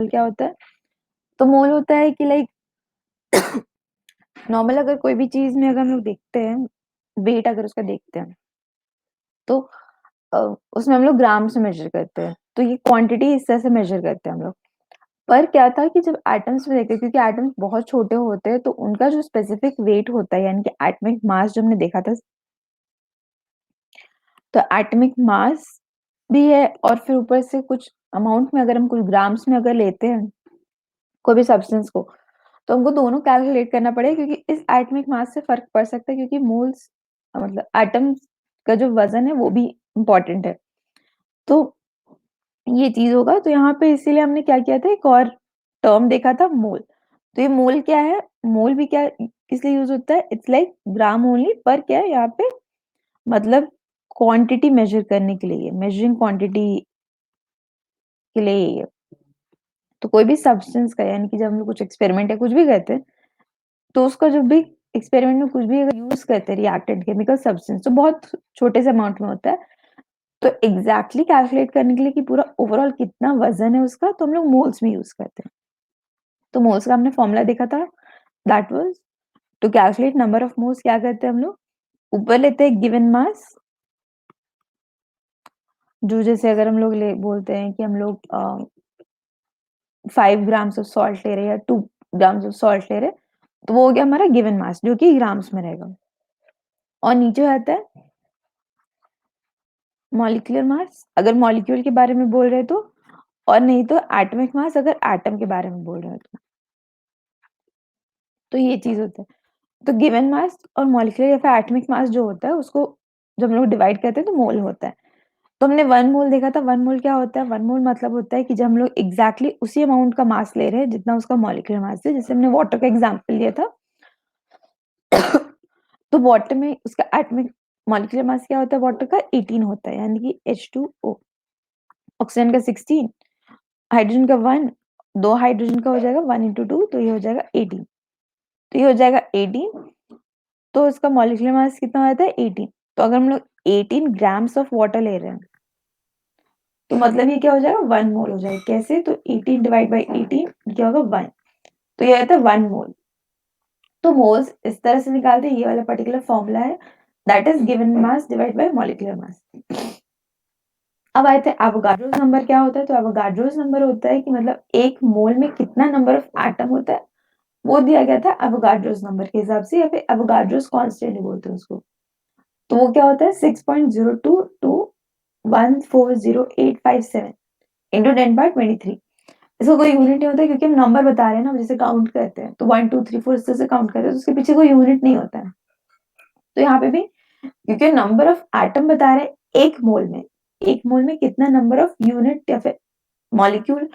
क्या होता है? तो मोल होता है कि लाइक नॉर्मल अगर कोई भी चीज में अगर हम लोग देखते हैं, वेट अगर उसका देखते हैं, तो अ, उसमें हम लोग ग्राम से मेजर करते हैं, तो ये क्वांटिटी इस तरह से मेजर करते हैं हम लोग। पर क्या था कि जब एटम्स में देखते हैं, क्योंकि एटम्स बहुत छोटे होते हैं, तो उनका जो स्पेसिफिक वेट होता है यानी कि एटॉमिक मास जो हमने देखा था, तो एटॉमिक मास भी है और फिर ऊपर से कुछ अमाउंट में अगर हम कुछ ग्राम्स में अगर लेते हैं कोई भी सब्सटेंस को, तो हमको दोनों कैलकुलेट करना पड़ेगा, क्योंकि इस एटॉमिक मास से फर्क पड़ सकता है, क्योंकि मोल्स मतलब एटम्स का जो वजन है वो भी इम्पोर्टेंट है। तो ये चीज होगा, तो यहाँ पे इसीलिए हमने क्या किया था, एक और टर्म देखा था, मोल। तो ये मोल क्या है, मोल भी क्या किस लिए यूज होता है, इट्स लाइक ग्राम ओनली, पर क्या है यहाँ पे मतलब क्वांटिटी मेजर करने के लिए, मेजरिंग क्वांटिटी के लिए ये है। तो कोई भी सब्सटेंस का यानी कि जब हम लोग कुछ एक्सपेरिमेंट या कुछ भी करते हैं, तो उसका जब भी एक्सपेरिमेंट में कुछ भी अगर यूज करते हैं रिएक्टेंट केमिकल सब्सटेंस, तो बहुत छोटे से अमाउंट में होता है, तो एग्जैक्टली कैलकुलेट करने के लिए कि पूरा ओवरऑल कितना वजन है उसका, तो हम लोग मोल्स में यूज करते हैं। तो मोल्स का हमने फॉर्मूला देखा था, that was to calculate number of moles, क्या करते हैं हम लोग, ऊपर लेते हैं गिवन मास, जो जैसे अगर हम लोग ले बोलते हैं कि हम लोग 5 ग्राम्स ऑफ सॉल्ट ले रहे हैं या 2 ग्राम्स ऑफ सॉल्ट ले रहे हैं, तो वो हो गया हमारा गिवन मास जो कि ग्राम्स में रहेगा। और नीचे आता है मॉलिक्यूलर मास, अगर मॉलिक्यूल के बारे में बोल रहे हैं तो, और नहीं तो एटॉमिक मास अगर एटम के बारे में बोल रहे हैं तो ये चीज होता है। तो गिवन मास और मॉलिक्यूलर या फिर एटॉमिक मास जो होता है उसको जब हम लोग डिवाइड करते हैं तो मोल होता है। तो हमने 1 मोल देखा था, 1 मोल क्या होता है, 1 मोल मतलब होता है कि जब हम लोग एग्जैक्टली उसी अमाउंट का मास ले रहे हैं जितना उसका मॉलिक्यूलर मास है, जैसे हमने वाटर का एग्जांपल लिया था। तो वाटर में उसका एटॉमिक मॉलिक्यूलर मास क्या होता है, वाटर का 18 होता है, यानी कि H2O। ऑक्सीजन का 16, हाइड्रोजन का 1, दो हाइड्रोजन का हो जाएगा 1 इंटू 2, तो ये हो जाएगा 18। तो ये हो जाएगा 18, तो इसका मॉलिक्यूलर मास कितना आता है 18। तो अगर हम लोग 18 ग्राम्स ऑफ वाटर ले रहे हैं, तो मतलब ये क्या हो जाएगा, 1 मोल हो जाएगा। कैसे, तो 18 डिवाइड बाई 18 क्या होगा, 1। तो ये आता है 1 मोल। तो मोल्स इस तरह से निकालते हैं, ये वाला पर्टिकुलर फॉर्मूला है, that is given mass divide by molecular mass. अब आए थे एवोगाड्रोस नंबर क्या होता है, तो एवोगाड्रोस नंबर होता है कि मतलब एक मोल में कितना नंबर ऑफ एटम होता है, वो दिया गया था एवोगाड्रोस नंबर के हिसाब से, या फिर एवोगाड्रोस कांस्टेंट बोलते हैं उसको। तो वो क्या होता है, 6.02214087 इंटू 10 पावर 23। इसका कोई यूनिट नहीं होता है, क्योंकि हम नंबर बता रहे हैं ना, जैसे काउंट करते हैं तो 1 2 3 4 इस तरह से काउंट करते हैं, तो उसके पीछे कोई यूनिट नहीं होता है। तो यहाँ पे भी क्योंकि नंबर ऑफ एटम बता रहे हैं एक मोल में, एक मोल में कितना नंबर ऑफ यूनिट या फिर मॉलिक्यूल,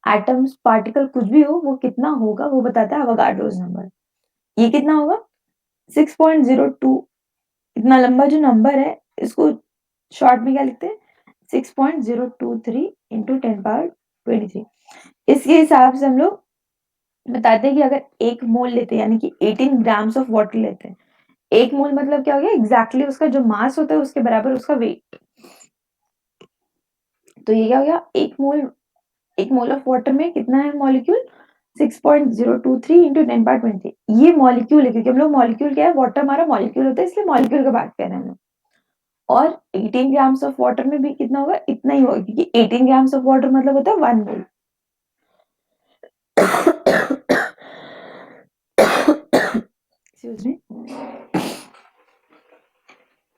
एटम्स, पार्टिकल कुछ भी हो वो कितना होगा, वो बताता है एवोगाड्रोस नंबर। ये कितना होगा 6.02। इतना लंबा जो नंबर है इसको शॉर्ट में क्या लिखते हैं, 6.023 इंटू 10 पावर 23। इसके हिसाब से हम लोग बताते हैं कि अगर एक मोल लेते हैं यानी कि 18 ग्राम्स ऑफ वाटर लेते हैं, एक मोल मतलब क्या हो गया, एग्जैक्टली उसका जो मास होता है उसके बराबर उसका वेट। तो ये क्या हो गया, एक मोल ऑफ वाटर में कितना है मॉलिक्यूल, 6.023 इंटू 10 पावर 23। ये मॉलिक्यूल है, क्योंकि हम लोग मॉलिक्यूल क्या है, वाटर हमारा मॉलिक्यूल होता है, इसलिए मॉलिक्यूल का बात कर रहे हैं हम लोग। और 18 ग्राम्स ऑफ वाटर में भी कितना होगा, इतना ही होगा, क्योंकि 18 ग्राम्स ऑफ वाटर मतलब होता है 1 मोल। Excuse me.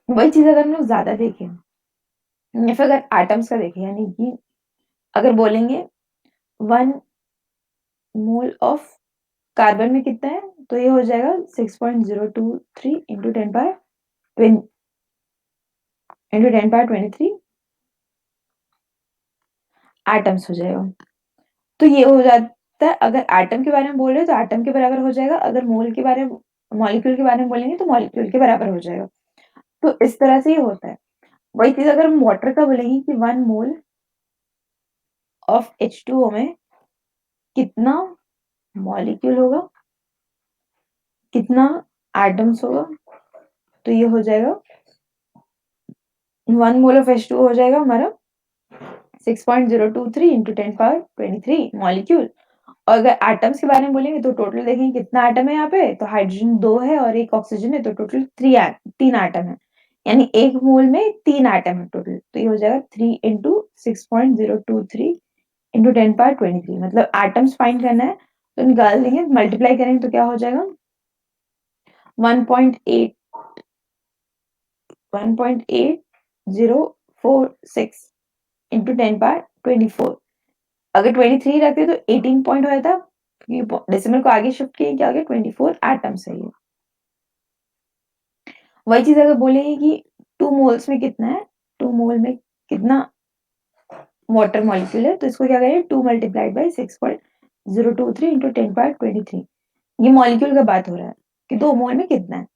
वही चीज अगर हम लोग ज्यादा देखें या फिर अगर एटम्स का देखें, यानी कि अगर बोलेंगे 1 मोल ऑफ कार्बन में कितना है, तो ये हो जाएगा 6.023 एटम्स हो जाएगा। तो ये हो जाता है, अगर एटम के बारे में बोल रहे हैं तो एटम के बराबर हो जाएगा, अगर मोल के बारे में मॉलिक्यूल के बारे में बोलेंगे तो मॉलिक्यूल के बराबर हो जाएगा। तो इस तरह से ये होता है। वही चीज अगर हम वाटर का बोलेंगे कि 1 मोल ऑफ H2O में कितना मॉलिक्यूल होगा, कितना एटम्स होगा, तो ये हो जाएगा 1 मोल ऑफ H2O हो जाएगा हमारा 6.023 into 10 पावर 23 मॉलिक्यूल। और अगर एटम्स के बारे में बोलेंगे तो टोटल देखेंगे कितना एटम है यहाँ पे, तो हाइड्रोजन 2 है और एक ऑक्सीजन है, तो टोटल 3 एटम है, यानी एक मोल में 3 एटम है टोटल। तो ये हो जाएगा 3 इंटू 6.023 इंटू 10 पावर 23, मतलब एटम्स फाइंड करना है तो निकाल देंगे, मल्टीप्लाई करेंगे तो क्या हो जाएगा 1.8 1.8046 इंटू 10 पावर 24। अगर 23 रखते तो 18 पॉइंट हो जाता, डेसिमल को आगे शिफ्ट किए, क्या हो गया 24 एटम्स है ये। वही चीज अगर बोलेंगे कि 2 मोल्स में कितना है, 2 मोल में कितना वाटर मॉलिक्यूल है, तो इसको क्या करेंगे 2 मल्टीप्लाइड बाई 6.023 इंटू 10 पावर 23। ये मॉलिक्यूल का बात हो रहा है कि 2 मोल में कितना है,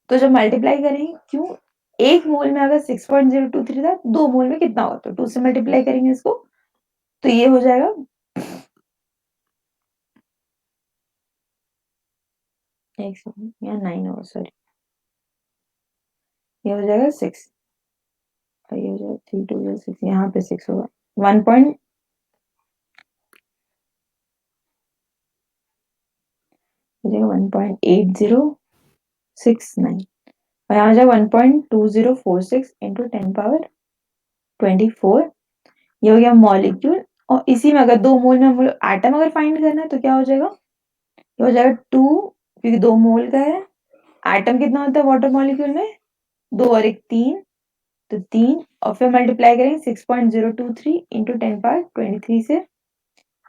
तो जब मल्टीप्लाई करेंगे, क्यों एक मोल में अगर 6.023 था, 2 मोल में कितना होगा, तो 2 से मल्टीप्लाई करेंगे इसको, तो ये हो जाएगा 1 सेकंड, यहाँ 9 होगा, सॉरी, ये हो जाएगा 6, और ये हो जाएगा 3 2 6, यहाँ पे 6 होगा 1 पॉइंट, हो जाएगा 1.8069, और यहाँ हो जाएगा 1.2046 इंटू 10 पावर 24। ये हो गया मॉलिक्यूल। और इसी में अगर 2 मोल में हम लोग एटम अगर फाइंड करना है तो क्या हो जाएगा, ये हो जाएगा 2, क्योंकि 2 मोल का है। एटम कितना होता है वाटर मॉलिक्यूल में, 2 और 1 3, तो 3, और फिर मल्टीप्लाई करेंगे 6.023 इंटू 10 पावर 23 से,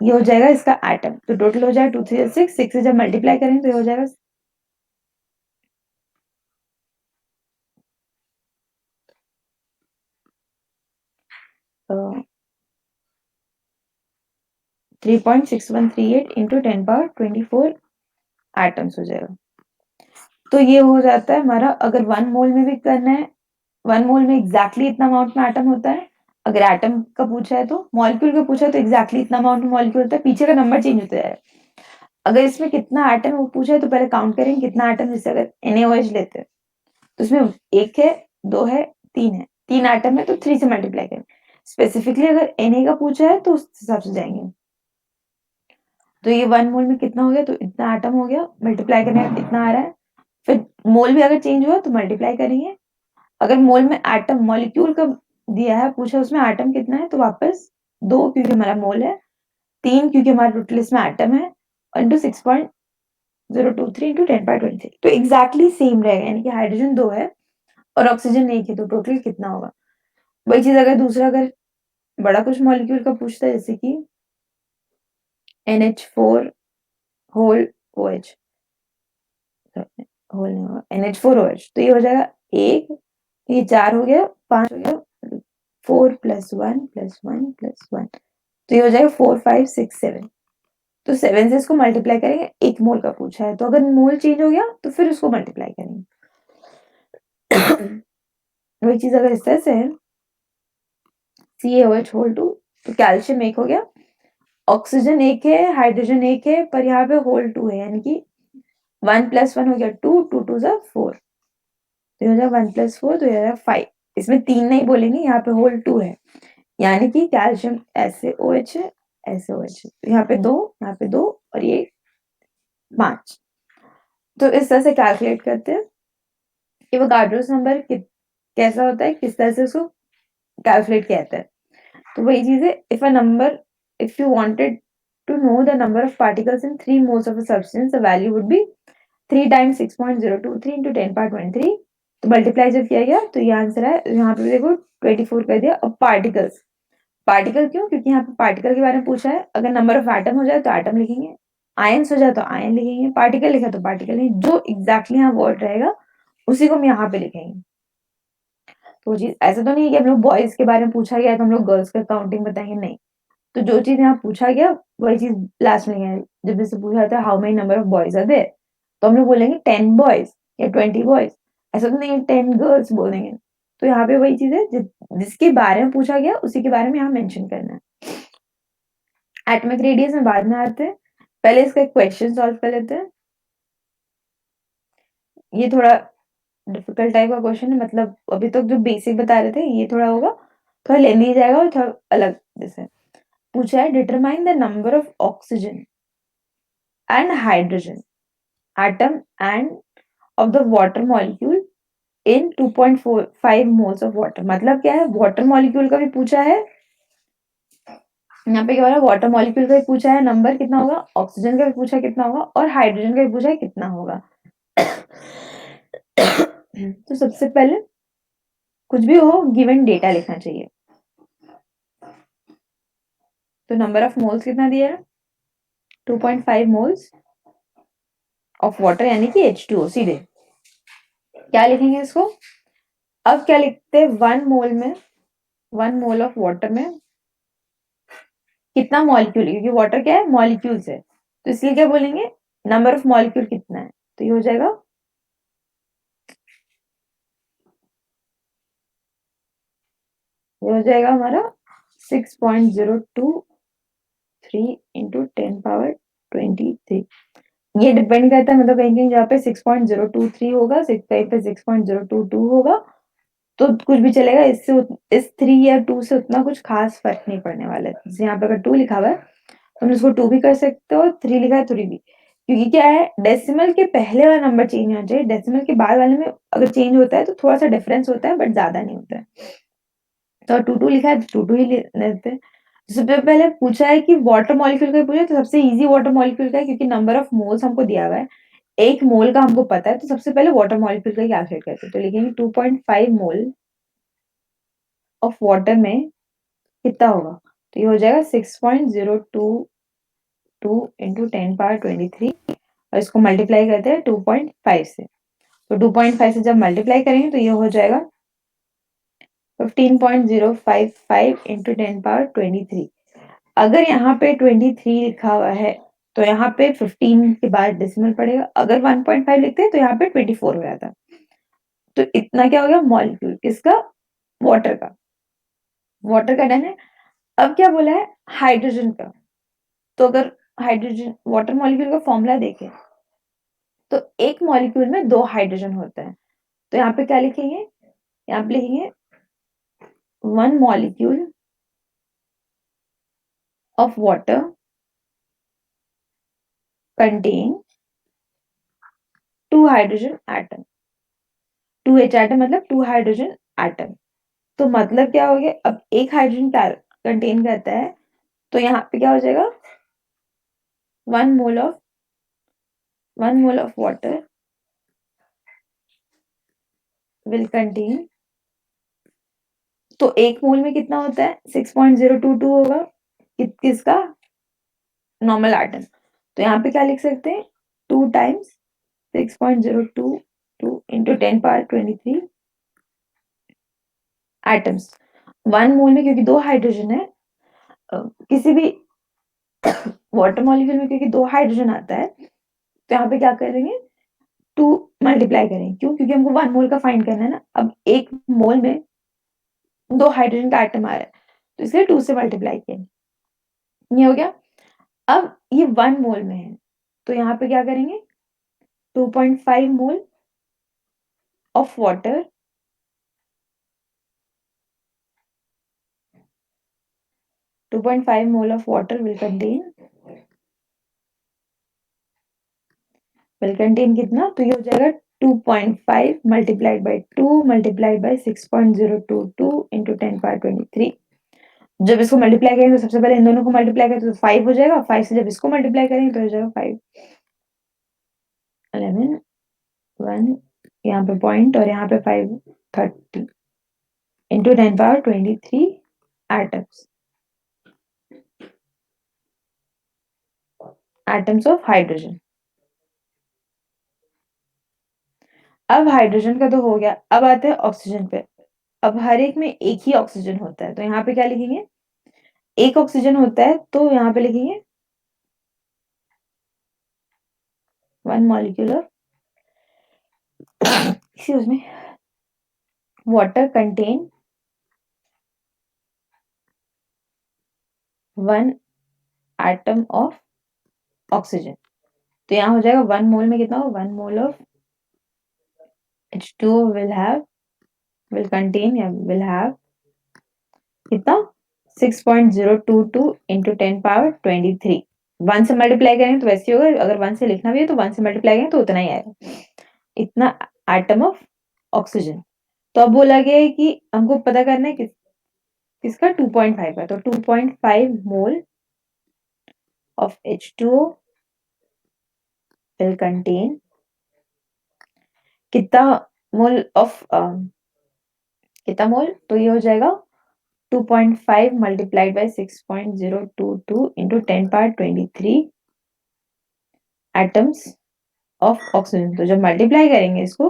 ये हो जाएगा इसका एटम, तो टोटल हो जाएगा 2 3 6, 6 से जब मल्टीप्लाई करेंगे तो ये हो जाएगा 3.6138 इंटू 10 पावर 24 एटम्स हो जाएगा। तो ये हो जाता है हमारा, अगर 1 मोल में भी करना है, 1 मोल में एग्जैक्टली इतना अमाउंट में एटम होता है, अगर एटम का पूछा है तो, मॉलिक्यूल का पूछा है तो एग्जैक्टली इतना अमाउंट में मॉलिक्यूल होता है, पीछे का नंबर चेंज होता है। अगर इसमें कितना एटम वो पूछा है तो पहले काउंट करेंगे कितना एटम, जैसे अगर NaOH लेते हैं तो उसमें 1 है, 2 है, 3 है, 3 एटम है, तो 3 से मल्टीप्लाई करें। स्पेसिफिकली अगर Na का पूछा है तो उस हिसाब से जाएंगे। तो ये 1 मोल में कितना हो गया, तो इतना एटम हो गया, मल्टीप्लाई करने में इतना आ रहा है। फिर मोल भी अगर चेंज हुआ तो मल्टीप्लाई करेंगे। अगर मोल में एटम मॉलिक्यूल का दिया है, पूछा उसमें एटम कितना है, तो वापस 2 क्योंकि हमारा मोल है, 3 क्योंकि हमारे टोटल इसमें एटम है, और इंटू 6.023 इंटू 10 पावर 23, तो एग्जैक्टली सेम रहेगा, यानी कि हाइड्रोजन 2 है और ऑक्सीजन 1 है, तो टोटल कितना होगा। वही चीज अगर दूसरा, अगर बड़ा कुछ मॉलिक्यूल का पूछता है, जैसे कि NH4 होल OH, होल नहीं होगा, NH4OH, तो ये हो जाएगा 1, ये 4 हो गया, 5 हो गया, 4 प्लस 1 प्लस 1 प्लस 1, तो ये हो जाएगा 4 5 6 7। तो 7 से इसको मल्टीप्लाई करेंगे, 1 मोल का पूछा है, तो अगर मोल चेंज हो गया तो फिर उसको मल्टीप्लाई करेंगे। वही चीज अगर इस तरह से है, CaOH होल 2, तो कैल्शियम 1 हो गया, ऑक्सीजन 1 है, हाइड्रोजन 1 है, पर यहाँ पे होल 2 है, यानी कि 1 प्लस 1 हो गया 2, 2 2 जा 4, तो ये हो जाएगा 1 प्लस 4, तो ये हो जाएगा 5। इसमें 3 नहीं बोलेंगे, यहाँ पे होल 2 है, यानी कि कैल्शियम ऐसे OH है, ऐसे OH है, तो यहाँ पे 2, यहाँ पे 2, और ये 5। तो इस तरह से कैलकुलेट करते हैं कि वोगाड्रोस नंबर कैसा होता है, किस तरह से उसको कैलकुलेट किया जाता है। तो वही चीज है, if you wanted to know the number of particles in 3 moles of a substance, the value would be 3 times 6.023 into 10 power 23। तो मल्टीप्लाई जब किया गया तो ये आंसर है, यहाँ पे देखो 24 कर दिया। और पार्टिकल्स, पार्टिकल क्यों, क्योंकि यहाँ पे पार्टिकल के बारे में पूछा है, अगर नंबर ऑफ एटम हो जाए तो एटम लिखेंगे, आयंस हो जाए तो आयन लिखेंगे, पार्टिकल लिखा तो पार्टिकल लिखेंगे, जो एग्जैक्टली यहाँ वर्ड रहेगा उसी को हम यहाँ पे लिखेंगे। तो चीज ऐसा तो नहीं है कि हम लोग बॉयज के बारे में पूछा गया है तो हम लोग गर्ल्स का काउंटिंग बताएंगे, नहीं। तो जो चीज यहाँ पूछा गया वही चीज लास्ट में लिखेंगे। जब जैसे पूछा जाता है how many number of boys are there, तो हम लोग बोलेंगे 10 बॉयज या 20 बॉयज, ऐसा तो नहीं है 10 गर्ल्स बोल देंगे। तो यहाँ पे वही चीज है, जिसके बारे में पूछा गया उसी के बारे में यहाँ मेंशन करना है। एटॉमिक रेडियस में बाद में आते हैं, पहले इसका एक क्वेश्चन सॉल्व कर लेते हैं। ये थोड़ा डिफिकल्ट टाइप का क्वेश्चन है, मतलब अभी तक जो बेसिक बता रहे थे ये थोड़ा होगा, थोड़ा लेंदी जाएगा और थोड़ा अलग जैसे पूछा है, determine the number of oxygen and hydrogen atom end of the water molecule in 2.45 moles of water. मतलब क्या है, वाटर मॉलिक्यूल का भी पूछा है, यहाँ पे क्या हो रहा है, वाटर मॉलिक्यूल का भी पूछा है नंबर कितना होगा, ऑक्सीजन का भी पूछा है कितना होगा, और हाइड्रोजन का भी पूछा है कितना होगा। तो सबसे पहले कुछ भी हो गिवन डेटा लिखना चाहिए। तो नंबर ऑफ मोल्स कितना दिया है, 2.5 मोल्स ऑफ वाटर, यानी कि H2O। सीधे क्या लिखेंगे इसको, अब क्या लिखते हैं, 1 मोल में, 1 मोल ऑफ वाटर में कितना मॉलिक्यूल, क्योंकि वाटर क्या है, मॉलिक्यूल्स है, तो इसलिए क्या बोलेंगे, नंबर ऑफ मॉलिक्यूल कितना है, तो ये हो जाएगा, ये हो जाएगा हमारा 6.023 इंटू 10 पावर 23। ये डिपेंड करता है, मतलब कहीं कहीं जहाँ पे 6.023 होगा, कहीं पे 6.022 होगा, तो कुछ भी चलेगा, इस 3 या 2 से उतना कुछ खास फर्क नहीं पड़ने वाला है। जैसे यहाँ पे अगर 2 लिखा हुआ है, तुम इसको 2 भी कर सकते हो, 3 लिखा है 3 भी, क्योंकि क्या है, डेसिमल के पहले वाला नंबर चेंज होना चाहिए, डेसिमल के बाद वाले में अगर चेंज होता है तो थोड़ा सा डिफरेंस होता है, बट ज्यादा नहीं होता है। तो 2 लिखा है तो 2 ही लेते हैं। सबसे पहले पूछा है कि वाटर मॉलिक्यूल का पूछा है, तो सबसे इजी वाटर मॉलिक्यूल का है, क्योंकि नंबर ऑफ मोल्स हमको दिया हुआ है, 1 मोल का हमको पता है, तो सबसे पहले वाटर मॉलिक्यूल का कैलकुलेट करते हैं। तो लिखेंगे 2.5 मोल ऑफ वाटर में कितना होगा, तो ये हो जाएगा 6.022 इंटू 10 पावर 23, और इसको मल्टीप्लाई करते हैं 2.5 से। तो 2.5 से जब मल्टीप्लाई करेंगे तो ये हो जाएगा 15.055 इंटू 10 पावर 23। अगर यहाँ पे 23 लिखा हुआ है तो यहाँ पे 15 के बाद डेसिमल पड़ेगा, अगर 1.5 लिखते हैं तो यहाँ पे 24 हो जाता। तो इतना क्या हो गया, मॉलिक्यूल किसका, वाटर का, वाटर का डन है। अब क्या बोला है, हाइड्रोजन का। तो अगर हाइड्रोजन वाटर मॉलिक्यूल का फॉर्मूला देखें, तो एक मॉलिक्यूल में 2 हाइड्रोजन होता है, तो यहाँ पे क्या लिखेंगे, यहाँ पे लिखेंगे 1 molecule of water contain 2 hydrogen atom, 2H atom मतलब 2 हाइड्रोजन एटम। तो मतलब क्या हो गया, अब एक हाइड्रोजन कंटेन करता है, तो यहाँ पे क्या हो जाएगा, 1 mole of water will contain, तो 1 मोल में कितना होता है, 6.022 होगा, किसका, नॉर्मल एटम। तो यहाँ पे क्या लिख सकते हैं, 2 टाइम्स 6.022 इंटू 10 पावर 23 एटम्स। 1 मोल में क्योंकि 2 हाइड्रोजन है, किसी भी वाटर मॉलिक्यूल में क्योंकि 2 हाइड्रोजन आता है, तो यहाँ पे क्या करेंगे, 2 मल्टीप्लाई करेंगे, क्यों, क्योंकि हमको 1 मोल का फाइंड करना है ना। अब 1 मोल में 2 हाइड्रोजन का एटम आ रहा है, तो इसलिए 2 से मल्टीप्लाई किया, ये हो गया। अब ये 1 मोल में है, तो यहाँ पे क्या करेंगे, 2.5 mole of water 2.5 mole of water will contain कितना, तो ये हो जाएगा 2.5 multiplied by 2 multiplied by 6.022 into 10 power 23। जब इसको मल्टीप्लाई करेंगे तो सबसे पहले इन दोनों को मल्टीप्लाई करें तो 5 हो जाएगा, 5 से जब इसको मल्टीप्लाई करेंगे तो हो जाएगा 5 11 1, यहाँ पे पॉइंट और यहाँ पे 5 30 into 10 power 23 atoms, atoms of hydrogen. अब हाइड्रोजन का तो हो गया, अब आते हैं ऑक्सीजन पे। अब हर एक में एक ही ऑक्सीजन होता है, तो यहाँ पे क्या लिखेंगे, एक ऑक्सीजन होता है, तो यहाँ पे लिखेंगे 1 molecule of excuse me water contain 1 atom of oxygen. तो यहाँ हो जाएगा 1 मोल में कितना हो, 1 mole of H2O will contain या विल हैव कितना 6.022 इंटू 10 पावर 23। 1 से मल्टीप्लाई करेंगे तो वैसे ही होगा, अगर 1 से लिखना भी है तो 1 से मल्टीप्लाई करेंगे तो उतना ही आएगा, इतना एटम ऑफ ऑक्सीजन। तो अब बोला गया है कि हमको पता करना है किसका 2.5 का, तो 2.5 mole of H2O will contain कितना मोल ऑफ कितना मोल, तो ये हो जाएगा 2.5 multiplied by 6.022 into 10 power 23 atoms of oxygen. तो जब मल्टीप्लाई करेंगे इसको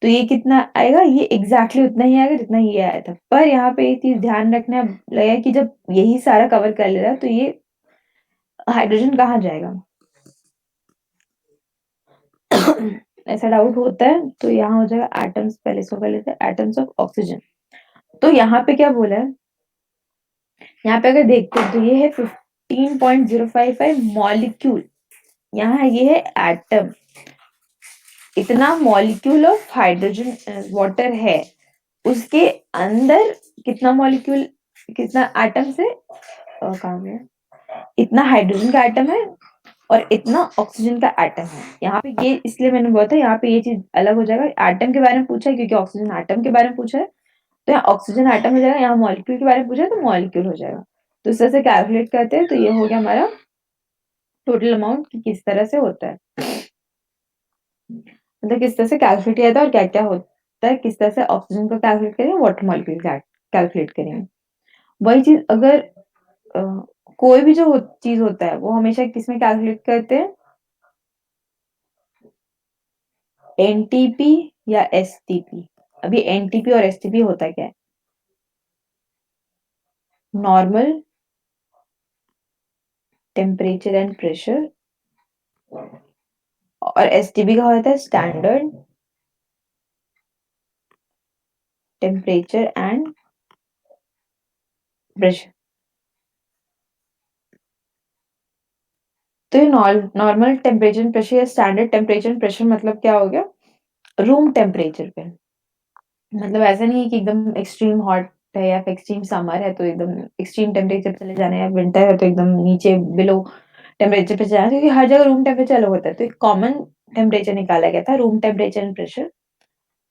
तो ये कितना आएगा, ये एग्जैक्टली उतना ही आएगा जितना ये आया था। पर यहाँ पे एक चीज ध्यान रखना लगा कि जब यही सारा कवर कर ले रहा है तो ये हाइड्रोजन कहाँ जाएगा ऐसा डाउट होता है, तो यहाँ हो जाएगा एटम्स, पहले इसको कर लेते हैं एटम्स ऑफ ऑक्सीजन। तो यहाँ पे क्या बोला है, यहाँ पे अगर देखते हैं तो ये है 15.055 मॉलिक्यूल, यहाँ ये है एटम, इतना मॉलिक्यूल ऑफ हाइड्रोजन वाटर है, उसके अंदर कितना मॉलिक्यूल, कितना एटम से कहाँ गया, इतना हाइड्रोजन का एटम है और इतना ऑक्सीजन का एटम है। यहाँ पे ये इसलिए मैंने बोला था यहाँ पे ये चीज अलग हो जाएगा, एटम के बारे में पूछा है क्योंकि ऑक्सीजन एटम के बारे में पूछा है, तो यहाँ ऑक्सीजन एटम हो जाएगा, यहाँ मॉलिक्यूल के बारे में पूछा है तो मॉलिक्यूल हो जाएगा। तो इस तरह से कैलकुलेट करते हैं, तो ये हो गया हमारा टोटल अमाउंट कि किस तरह से होता है, मतलब किस तरह से कैलकुलेट किया था और क्या क्या होता है, किस तरह से ऑक्सीजन को कैलकुलेट करेंगे, वाटर मॉलिक्यूल कैलकुलेट करेंगे। वही चीज अगर अ, कोई भी जो चीज होता है वो हमेशा किसमें कैलकुलेट करते हैं, एनटीपी या एसटीपी। अभी एनटीपी और एसटीपी होता क्या है, नॉर्मल टेम्परेचर एंड प्रेशर, और एसटीपी का होता है स्टैंडर्ड टेम्परेचर एंड प्रेशर। तो ये नॉर्मल टेम्परेचर एंड प्रेशर या स्टैंडर्ड टेम्परेचर एंड प्रेशर मतलब क्या हो गया, रूम टेम्परेचर पे, मतलब ऐसा नहीं है कि एकदम एक्सट्रीम हॉट है या फिर एक्सट्रीम समर है तो एकदम एक्सट्रीम टेम्परेचर पे चले जाना है, या विंटर है तो एकदम नीचे बिलो टेम्परेचर पे चला जाना, क्योंकि हर जगह रूम टेम्परेचर अलग होता है। तो एक कॉमन टेम्परेचर निकाला गया था, रूम टेम्परेचर एंड प्रेशर।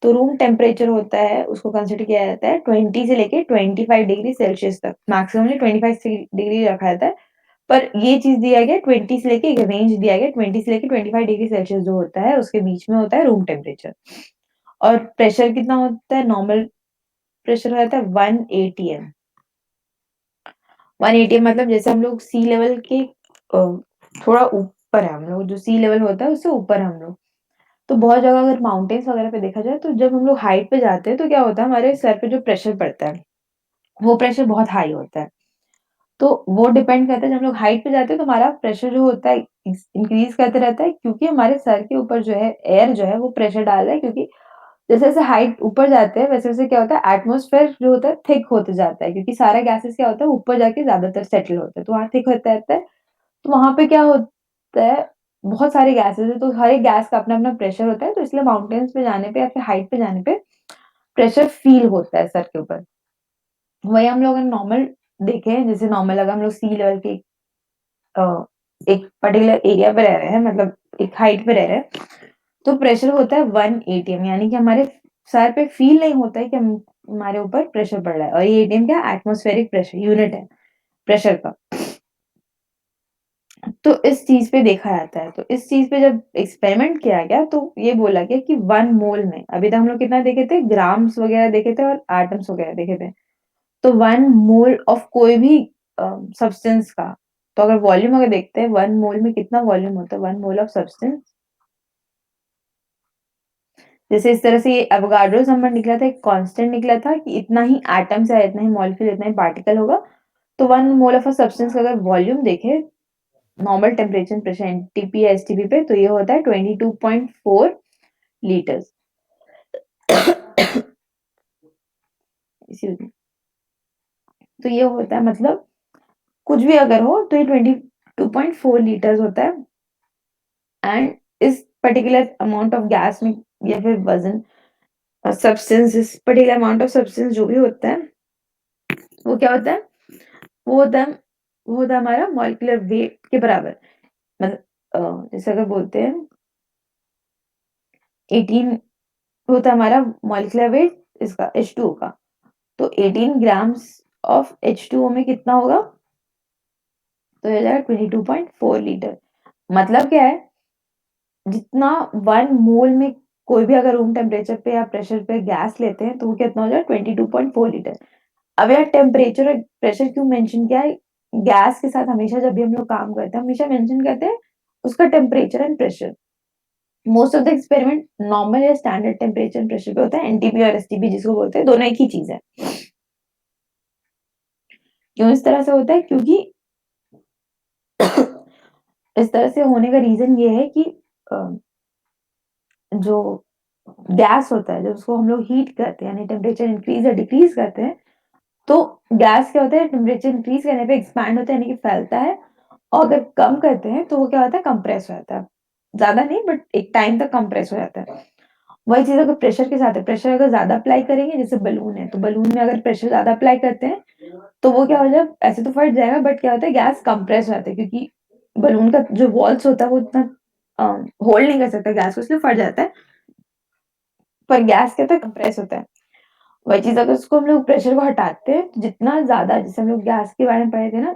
तो रूम टेम्परेचर होता है, उसको कंसिडर किया जाता है 20 से लेके 25 डिग्री सेल्सियस तक, मैक्सिमम 25 डिग्री रखा जाता है। पर ये चीज दिया गया 20 से लेके, एक रेंज दिया गया 20 से लेके 25 डिग्री सेल्सियस जो होता है उसके बीच में होता है रूम टेम्परेचर। और प्रेशर कितना होता है, नॉर्मल प्रेशर हो जाता है 1 atm। 1 atm मतलब जैसे हम लोग सी लेवल के थोड़ा ऊपर है, हम लोग जो सी लेवल होता है उससे ऊपर है हम लोग। तो बहुत जगह अगर माउंटेन्स वगैरह पे देखा जाए तो जब हम लोग हाइट पे जाते हैं तो क्या होता है, हमारे सर पे जो प्रेशर पड़ता है वो प्रेशर बहुत हाई होता है। तो वो डिपेंड करता है, जब हम लोग हाइट पे जाते हैं तो हमारा प्रेशर जो होता है इंक्रीज करते रहता है, क्योंकि हमारे सर के ऊपर जो है एयर जो है वो प्रेशर डाल रहा है, क्योंकि जैसे जैसे हाइट ऊपर जाते हैं वैसे वैसे क्या होता है, एटमॉस्फेयर जो होता है थिक होते जाता है, क्योंकि सारा गैसेस क्या होता है ऊपर जाके ज्यादातर सेटल होता है, तो वहाँ थिक होता रहता है। तो वहां पे क्या होता है, बहुत सारे गैसेस है तो हर एक गैस का अपना अपना प्रेशर होता है, तो इसलिए माउंटेन्स पे जाने पे या फिर हाइट पे जाने पे प्रेशर फील होता है सर के ऊपर। वही हम लोग नॉर्मल देखे, जैसे नॉर्मल अगर हम लोग सी लेवल के एक पर्टिकुलर एरिया पे रह रहे हैं, मतलब एक हाइट पे रह रहे हैं, तो प्रेशर होता है 1 atm, यानी कि हमारे सर पे फील नहीं होता है कि हमारे ऊपर प्रेशर पड़ रहा है। और ये एटीएम क्या, एटमॉस्फेरिक प्रेशर यूनिट है प्रेशर का। तो इस चीज पे देखा जाता है, तो इस चीज पे जब एक्सपेरिमेंट किया गया तो ये बोला गया कि 1 मोल में, अभी तक हम लोग कितना देखे थे, ग्राम्स वगैरह देखे थे और एटम्स वगैरह देखे थे, तो 1 मोल ऑफ कोई भी सब्सटेंस का, तो अगर वॉल्यूम अगर देखते हैं 1 मोल में कितना वॉल्यूम होता है, 1 मोल ऑफ सब्सटेंस, जैसे इस तरह से ये एवोगाड्रोस नंबर निकला था, एक कांस्टेंट निकला था कि इतना ही एटम्स है, इतना ही मॉलिक्यूल, इतना ही पार्टिकल होगा। तो 1 मोल ऑफ अ सब्सटेंस का अगर वॉल्यूम देखे नॉर्मल टेम्परेचर प्रेशर एनटीपी या एसटीपी पे, तो ये होता है 22.4 लीटर्स। तो ये होता है, मतलब कुछ भी अगर हो तो ये 22.4 लीटर्स होता है। एंड इस पर्टिकुलर अमाउंट ऑफ गैस में या फिर वजन सब्सटेंस, इस पर्टिकुलर अमाउंट ऑफ सब्सटेंस जो भी होता है वो क्या होता है? वो होता है वो होता है हमारा मॉलिक्यूलर वेट के बराबर। मतलब जैसे अगर बोलते हैं 18 होता है हमारा मॉलिक्यूलर वेट इसका H2O का। तो 18 ग्राम्स ऑफ H2O में कितना होगा? तो ये हो जाएगा 22.4 लीटर। मतलब क्या है? जितना 1 मोल में कोई भी अगर रूम टेम्परेचर पे या प्रेशर पे गैस लेते हैं तो वो कितना हो जाएगा? 22.4 लीटर। अब यहाँ टेम्परेचर और प्रेशर क्यों मेंशन किया है? गैस के साथ हमेशा जब भी हम लोग काम करते हैं हमेशा मेंशन करते हैं उसका temperature and pressure. Most of the experiment normal या स्टैंडर्ड टेम्परेचर एंड प्रेशर पे होता है। एनटीपी और एसटीपी जिसको बोलते हैं, दोनों एक ही चीज है। क्यों इस तरह से होता है? क्योंकि इस तरह से होने का रीजन ये है कि अ, जो गैस होता है जब उसको हम लोग हीट करते हैं यानी टेम्परेचर इंक्रीज या डिक्रीज करते हैं तो गैस क्या होता है? टेम्परेचर इंक्रीज करने पे एक्सपैंड होता है यानी कि फैलता है। और अगर कम करते हैं तो वो क्या होता है? कंप्रेस हो जाता है। ज्यादा नहीं बट एक टाइम तक कंप्रेस हो जाता है। वही चीज अगर प्रेशर के साथ है, प्रेशर अगर ज्यादा अप्लाई करेंगे जैसे बलून है तो बलून में अगर प्रेशर ज्यादा अप्लाई करते हैं तो वो क्या हो जाएगा? ऐसे तो फट जाएगा बट क्या होता है? गैस कंप्रेस हो जाता है क्योंकि बलून का जो वॉल्स होता है वो इतना होल्ड नहीं कर सकता गैस को, इसलिए फट जाता है। पर गैस क्या होता है? कंप्रेस होता है। वही चीज अगर उसको हम लोग प्रेशर को हटाते हैं तो जितना ज्यादा, जैसे हम लोग गैस के बारे में पढ़े थे ना,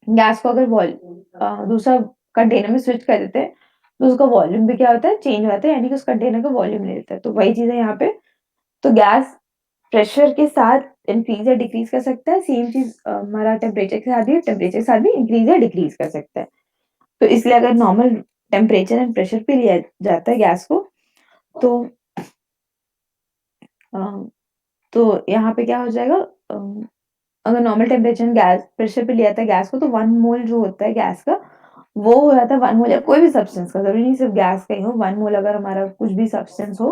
गैस को अगर दूसरा कंटेनर में स्विच कर देते हैं तो उसका वॉल्यूम भी क्या होता है? चेंज हो जाता है यानी कि उस कंटेनर का वॉल्यूम ले लेता है। तो वही चीज है यहाँ पे। तो गैस प्रेशर के साथ इंक्रीज या डिक्रीज कर सकता है। सेम चीज हमारा टेम्परेचर के साथ भी, टेम्परेचर के साथ भी इंक्रीज या डिक्रीज कर सकता है। तो इसलिए अगर नॉर्मल टेम्परेचर एंड प्रेशर पे लिया जाता है गैस को तो अ, तो यहाँ पे क्या हो जाएगा? अगर नॉर्मल टेम्परेचर गैस प्रेशर पे लिया था गैस को तो 1 मोल जो होता है गैस का वो हो जाता है 1 मोल या कोई भी सब्सटेंस का, जरूरी नहीं सिर्फ गैस का ही हो। 1 मोल अगर हमारा कुछ भी सब्सटेंस हो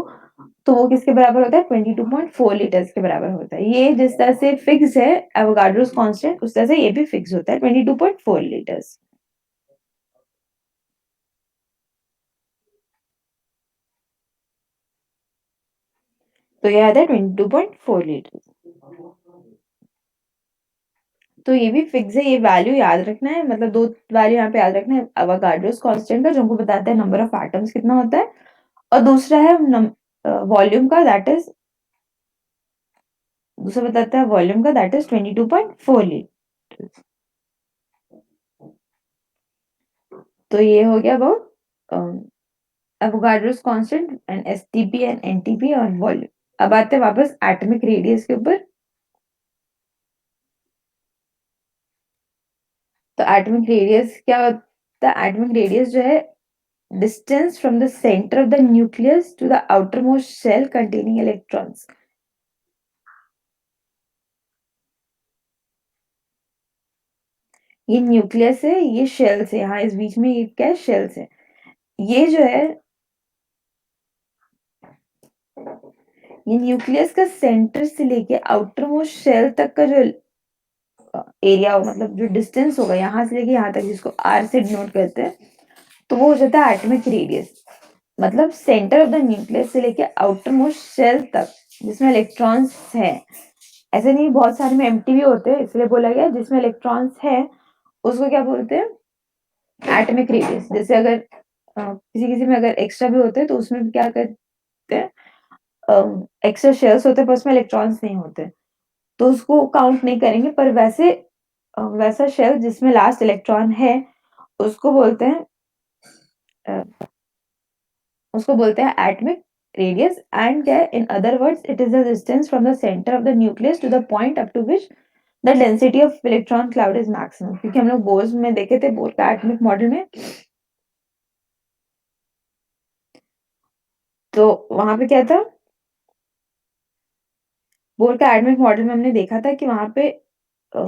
तो वो किसके बराबर होता है? 22.4 लीटर्स के बराबर होता है। ये जिस तरह से फिक्स है एवोगाड्रोस कांस्टेंट उस तरह से ये भी फिक्स होता है 22.4 लीटर्स। तो ये आता है 22.4 लीटर्स। तो ये भी फिक्स है, ये वैल्यू याद रखना है। मतलब दो वैल्यू यहाँ पे याद रखना है, एवोगाड्रोस कांस्टेंट का जो हमको बताता है नंबर ऑफ एटम्स कितना होता है, और दूसरा है वॉल्यूम का, दैट इज दूसरा बताता है वॉल्यूम का, दैट इज 22.4 लीटर। तो ये हो गया about Avogadro's constant and STP and NTP और वॉल्यूम। अब आते हैं वापस एटॉमिक रेडियस के ऊपर। तो एटॉमिक रेडियस क्या होता है? एटॉमिक रेडियस जो है distance from the centre of the nucleus to the outer most shell containing electrons. ये न्यूक्लियस है, ये शेल्स है, यहाँ इस बीच में ये क्या है? शेल्स है। ये जो है ये न्यूक्लियस का सेंटर से लेके आउटर मोस्ट शेल तक का जो एरिया हो, मतलब जो डिस्टेंस होगा यहाँ से लेके यहाँ तक, जिसको आर से डिनोट करते हैं, तो वो हो जाता है एटॉमिक रेडियस। मतलब सेंटर ऑफ द न्यूक्लियस से लेके आउटर मोस्ट शेल तक जिसमें इलेक्ट्रॉन्स है। ऐसे नहीं, बहुत सारे में एम्प्टी भी होते हैं, इसलिए बोला गया जिसमें इलेक्ट्रॉन्स है उसको क्या बोलते हैं? Atomic radius. जैसे अगर किसी किसी में अगर एक्स्ट्रा भी होते हैं तो उसमें भी क्या करते हैं? एक्स्ट्रा शेल्स होते हैं पर उसमें इलेक्ट्रॉन्स नहीं होते तो उसको काउंट नहीं करेंगे। पर वैसे वैसा शेल जिसमें लास्ट इलेक्ट्रॉन है उसको बोलते हैं उसको बोलते हैं एटॉमिक रेडियस। एंड क्या है? In other words it is the distance from the centre of the nucleus to the point up to which the density of electron cloud is maximum. क्योंकि हम लोग बोर्स में देखे थे, बोर का atomic model में, तो वहां पे क्या था? बोर का एटॉमिक मॉडल में हमने देखा था कि वहां पे अ,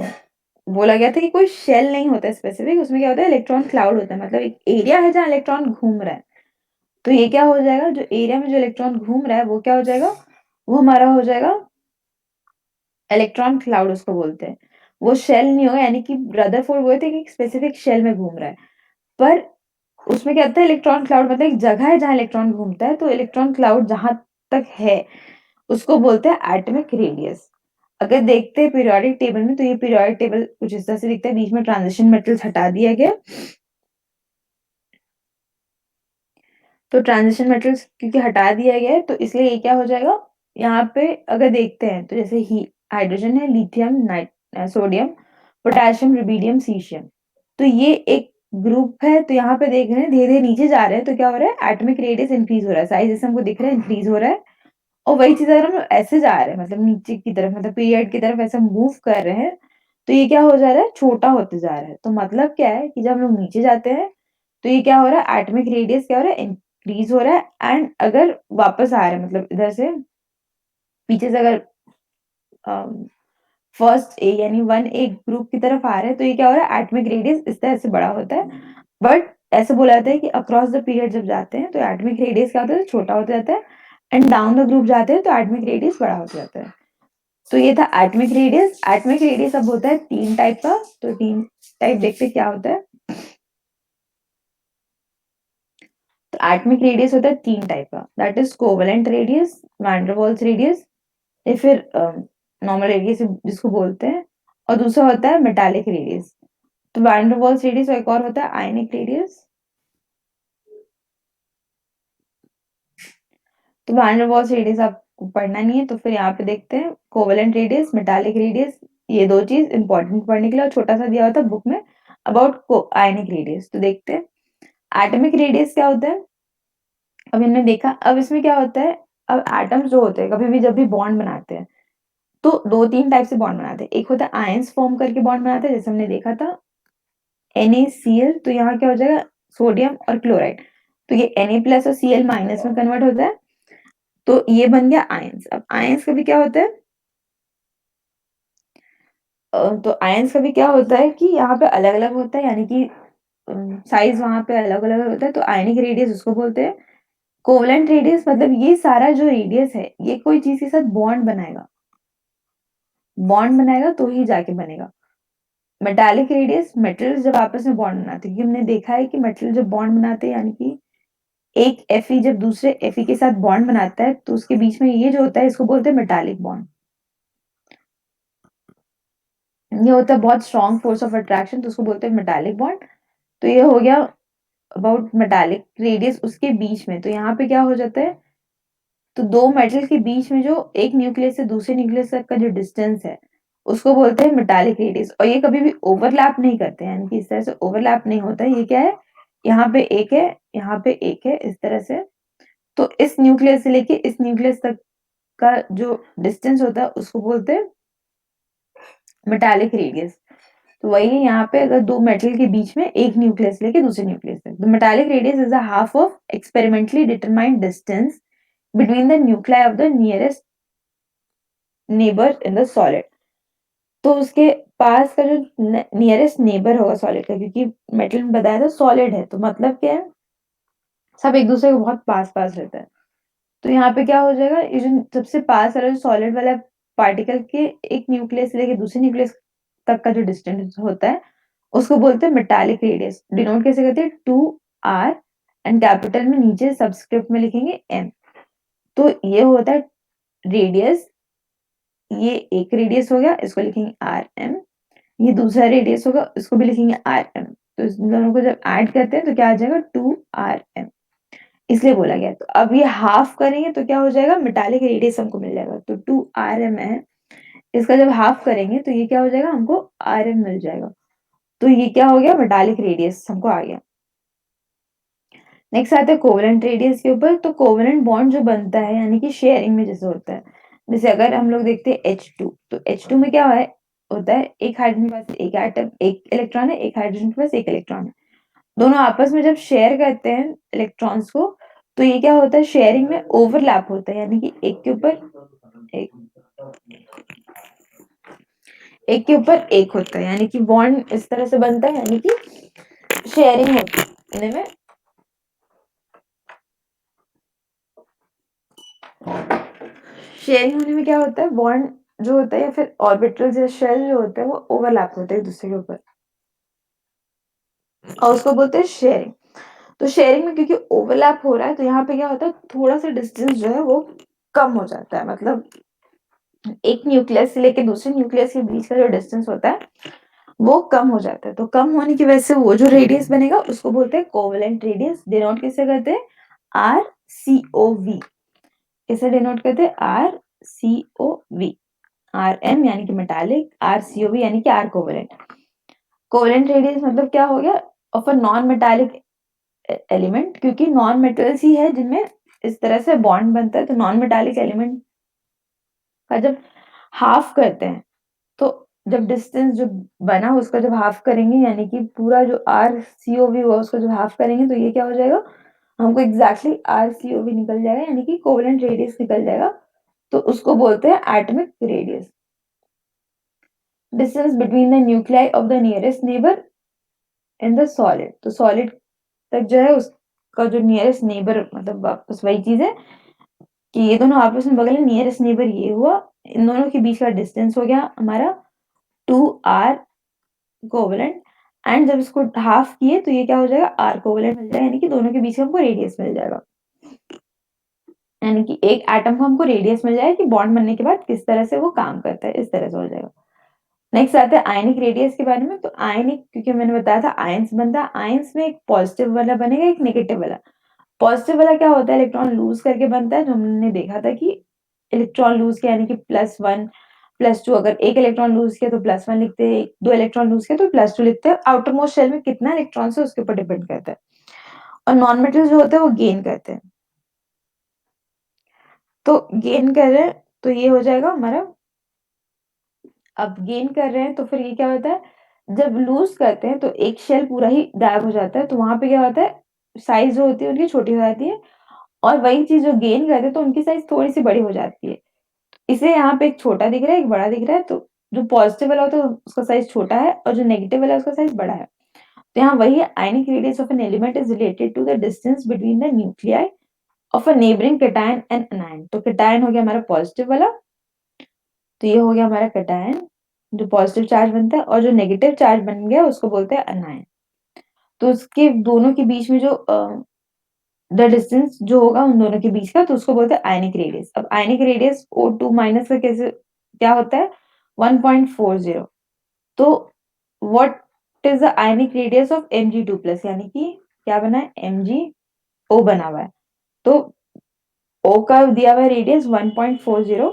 बोला गया था कि कोई शेल नहीं होता स्पेसिफिक, उसमें क्या होता है? इलेक्ट्रॉन क्लाउड होता है। मतलब एक एरिया है जहाँ इलेक्ट्रॉन घूम रहा है। तो ये क्या हो जाएगा? जो एरिया में जो इलेक्ट्रॉन घूम रहा है वो क्या हो जाएगा? वो हमारा हो जाएगा इलेक्ट्रॉन क्लाउड, उसको बोलते हैं। वो शेल नहीं होगा, यानी कि रदरफोर्ड बोले थे कि एक स्पेसिफिक शेल में घूम रहा है। पर उसमें क्या होता है? इलेक्ट्रॉन क्लाउड मतलब एक जगह है जहाँ इलेक्ट्रॉन घूमता है। तो इलेक्ट्रॉन क्लाउड जहां तक है उसको बोलते हैं एटॉमिक रेडियस। अगर देखते हैं पीरियोडिक टेबल में, तो ये पीरियोडिक टेबल कुछ इस तरह से दिखता है, बीच में ट्रांजिशन मेटल्स हटा दिया गया। तो ट्रांजिशन मेटल्स क्योंकि हटा दिया गया है, तो इसलिए ये क्या हो जाएगा, यहाँ पे अगर देखते हैं तो जैसे ही हाइड्रोजन है, lithium, sodium, potassium, rubidium, caesium, तो ये एक ग्रुप है। तो यहाँ पे देख रहे हैं धीरे धीरे नीचे जा रहे हैं, तो क्या हो रहा है, एटॉमिक रेडियस इंक्रीज हो रहा है, साइज जैसे हमको दिख रहा है इंक्रीज हो रहा है। और वही चीज अगर हम ऐसे जा रहे हैं, मतलब नीचे की तरफ, मतलब पीरियड की तरफ ऐसे मूव कर रहे हैं, तो ये क्या हो जा रहा है, छोटा होते जा रहा है। तो मतलब क्या है कि जब हम लोग नीचे जाते हैं, तो ये क्या हो रहा है, एटॉमिक रेडियस क्या हो रहा है, इंक्रीज हो रहा है। एंड अगर वापस आ रहे हैं, मतलब इधर से पीछे से अगर फर्स्ट ए यानी वन ए ग्रुप की तरफ आ रहे हैं, तो ये क्या हो रहा है, एटॉमिक रेडियस इस तरह से बड़ा होता है। बट ऐसे बोला जाता है कि अक्रॉस द पीरियड जब जाते हैं, तो एटॉमिक रेडियस क्या होता है, छोटा होता जाता है। एंड डाउन द ग्रुप जाते हैं, तो एटॉमिक रेडियस बड़ा हो जाता है। तो ये था एटॉमिक रेडियस। एटॉमिक रेडियस अब होता है 3 टाइप का। तो 3 टाइप देखते हैं क्या होता है। तो एटॉमिक रेडियस होता है 3 टाइप का, that is covalent radius, van der Waals radius, या फिर नॉर्मल रेडियस जिसको बोलते हैं। और दूसरा होता है मेटालिक रेडियस। तो वैन डर वाल्स रेडियस, और एक और होता है आयनिक रेडियस। तो वैन डर वाल्स रेडियस आपको पढ़ना नहीं है, तो फिर यहाँ पे देखते हैं कोवेलेंट रेडियस, मेटालिक रेडियस, ये 2 चीज इंपॉर्टेंट पढ़ने के लिए। और छोटा सा दिया होता है बुक में अबाउट आयनिक रेडियस। तो देखते हैं एटॉमिक रेडियस क्या होता है। अब हमने देखा, अब इसमें क्या होता है, अब एटम्स जो होते हैं कभी भी जब भी बॉन्ड बनाते हैं, तो 2-3 टाइप से बॉन्ड बनाते हैं। एक होता है आयंस फॉर्म करके बॉन्ड बनाते हैं, जैसे हमने देखा था NaCl। तो यहाँ क्या हो जाएगा, सोडियम और क्लोराइड, तो ये Na+ और Cl- में कन्वर्ट होता है, तो ये बन गया आयंस। अब आयंस का भी क्या होता है, तो आयंस का भी क्या होता है कि यहाँ पे अलग अलग होता है, यानी कि साइज वहां पे अलग अलग होता है। तो आयनिक रेडियस उसको बोलते हैं। कोवेलेंट रेडियस मतलब ये सारा जो रेडियस है, ये कोई चीज के साथ बॉन्ड बनाएगा, बॉन्ड बनाएगा तो ही जाके बनेगा। मेटालिक रेडियस, मेटल्स जब आपस में बॉन्ड बनाते हैं, क्योंकि हमने देखा है कि मेटल जब बॉन्ड बनाते हैं, यानी कि एक Fe जब दूसरे Fe के साथ बॉन्ड बनाता है, तो उसके बीच में ये जो होता है, इसको बोलते हैं मेटालिक बॉन्ड। ये होता है बहुत स्ट्रॉन्ग फोर्स ऑफ अट्रैक्शन, तो उसको बोलते हैं मेटालिक बॉन्ड। तो ये हो गया अबाउट मेटालिक रेडियस उसके बीच में। तो यहाँ पे क्या हो जाता है, तो दो मेटल के बीच में जो एक न्यूक्लियस से दूसरे न्यूक्लियस तक का जो डिस्टेंस है, उसको बोलते हैं मेटालिक रेडियस। और ये कभी भी ओवरलैप नहीं करते हैं, यानी कि इस तरह से ओवरलैप नहीं होता है। ये क्या है, यहाँ पे एक है, यहाँ पे एक है, इस तरह से। तो इस न्यूक्लियस से लेके इस न्यूक्लियस तक का जो डिस्टेंस होता है, उसको बोलते हैं मेटालिक रेडियस। तो वही है, यहाँ पे अगर दो मेटल के बीच में एक न्यूक्लियस लेके दूसरे न्यूक्लियस तक, the metallic radius is the half of experimentally determined distance between the nuclei of the nearest neighbor in the solid। तो उसके पास का जो नियरेस्ट नेबर होगा सॉलिड का, क्योंकि मेटल में बताया था सॉलिड है, तो मतलब क्या है, सब एक दूसरे के बहुत पास पास रहता है। तो यहाँ पे क्या हो जाएगा, ये जो सबसे पास वाला जो सॉलिड वाला पार्टिकल के एक न्यूक्लियस से लेके दूसरे न्यूक्लियस तक का जो डिस्टेंस होता है, उसको बोलते हैं मेटालिक रेडियस। डिनोट कैसे करते हैं, 2r, एंड कैपिटल में नीचे सबस्क्रिप्ट में लिखेंगे m। तो ये होता है रेडियस। ये एक रेडियस हो गया, इसको लिखेंगे आर एम। ये दूसरा रेडियस होगा, इसको भी लिखेंगे आर एम। तो इस दोनों को जब ऐड करते हैं, तो क्या आ जाएगा, 2rm, इसलिए बोला गया। तो अब ये हाफ करेंगे तो क्या हो जाएगा, मेटालिक रेडियस हमको मिल जाएगा। तो 2rm है, इसका जब हाफ करेंगे तो ये क्या हो जाएगा, हमको rm मिल जाएगा। तो ये क्या हो गया, मेटालिक रेडियस हमको आ गया। नेक्स्ट आता है कोवेलेंट रेडियस के ऊपर। तो कोवेलेंट बॉन्ड जो बनता है, यानी कि शेयरिंग में जैसे होता है, जैसे अगर हम लोग देखते हैं H2, तो H2 में क्या है, होता है एक हाइड्रोजन के पास एक एटम एक इलेक्ट्रॉन है, एक हाइड्रोजन के पास एक इलेक्ट्रॉन है। दोनों आपस में जब शेयर करते हैं इलेक्ट्रॉन्स को, तो ये क्या होता है, शेयरिंग में ओवरलैप होता है, यानी कि एक के ऊपर एक होता है, यानी कि बॉन्ड इस तरह से बनता है, यानी कि शेयरिंग होने में, शेयरिंग होने में क्या होता है, बॉन्ड जो होता है या फिर ऑर्बिटल या शेल जो होता है, वो ओवरलैप होते हैं एक दूसरे के ऊपर, और उसको बोलते हैं शेयरिंग। तो शेयरिंग में क्योंकि ओवरलैप हो रहा है, तो यहाँ पे क्या होता है, थोड़ा सा डिस्टेंस जो है वो कम हो जाता है, मतलब एक न्यूक्लियस से लेके दूसरे न्यूक्लियस के बीच का जो डिस्टेंस होता है वो कम हो जाता है। तो कम होने की वजह से वो जो रेडियस बनेगा उसको बोलते हैं कोवेलेंट रेडियस। डिनोट किससे करते हैं? R C O V. किसे डिनोट करते हैं? R C O V. R M यानी कि metallic, R C O V यानी कि आर कोवेलेंट। कोवेलेंट रेडियस मतलब क्या हो गया? Of a non metallic element, क्योंकि नॉन मेटल्स ही है जिनमें इस तरह से बॉन्ड बनता है। तो नॉन मेटालिक एलिमेंट का जब हाफ करते हैं तो जब डिस्टेंस जो बना उसका जब हाफ करेंगे, यानी कि पूरा जो आर सी ओ वी हुआ उसको जब हाफ करेंगे तो ये क्या हो जाएगा? हमको exactly R C O V निकल जाएगा, यानी कि कोवेलेंट रेडियस निकल जाएगा। तो उसको बोलते हैं atomic radius. Distance between the nuclei of the nearest neighbour in the solid. तो सॉलिड तक जो है उसका जो नियरेस्ट नेबर, मतलब वापस वही चीज है कि ये दोनों आपस में बगल में, नियरेस्ट नेबर ये हुआ, इन दोनों के बीच का डिस्टेंस हो गया हमारा 2r कोवेलेंट। एंड जब इसको हाफ किए तो ये क्या हो जाएगा? आर कोवेलेंट मिल जाएगा, यानी कि दोनों के बीच में हमको रेडियस मिल जाएगा। यानी कि एक एटम को हमको रेडियस मिल जाएगा कि बॉन्ड बनने के बाद किस तरह से वो काम करता है, इस तरह से हो जाएगा। नेक्स्ट आते हैं आयनिक रेडियस के बारे में। तो आयनिक, क्योंकि मैंने बताया था आयंस बनता है, आयंस में एक पॉजिटिव वाला बनेगा, एक नेगेटिव वाला। पॉजिटिव वाला क्या होता है? इलेक्ट्रॉन लूज करके बनता है, जो हमने देखा था कि इलेक्ट्रॉन लूज किया यानी कि +1 +2। अगर एक इलेक्ट्रॉन लूज किया तो +1 लिखते हैं, दो इलेक्ट्रॉन लूज किया तो +2 लिखते हैं। आउटर मोस्ट शेल में कितना इलेक्ट्रॉन है उसके ऊपर डिपेंड करता है। और नॉन मेटल जो होते हैं वो गेन करते हैं। तो गेन कर रहे हैं तो ये हो जाएगा हमारा। अब गेन कर रहे हैं तो फिर ये क्या होता है? जब लूज करते हैं तो एक शेल पूरा ही गायब हो जाता है, तो वहां पे क्या होता है? साइज जो होती है उनकी छोटी हो जाती है। और वही चीज जो गेन करते हैं तो उनकी साइज थोड़ी सी बड़ी हो जाती है। इसे यहाँ पे एक छोटा दिख रहा है, एक बड़ा दिख रहा है। तो जो पॉजिटिव वाला होता है उसका साइज छोटा है और जो नेगेटिव वाला है उसका साइज बड़ा है। तो यहाँ वही है, ionic radius of an element is related to the distance between the nuclei of a neighbouring cation and anion. तो कैटायन हो गया हमारा पॉजिटिव वाला, तो ये हो गया हमारा कैटायन जो पॉजिटिव चार्ज बनता है, और जो नेगेटिव चार्ज बन गया उसको बोलते हैं अनायन। तो उसके दोनों के बीच में जो द डिस्टेंस जो होगा उन दोनों के बीच का, तो उसको बोलते हैं आयनिक रेडियस। अब आयनिक रेडियस O2 माइनस का कैसे क्या होता है? 1.40। तो what is the ionic radius of Mg2+, यानी कि क्या बना है? MgO बना हुआ है। तो O का दिया हुआ रेडियस 1.40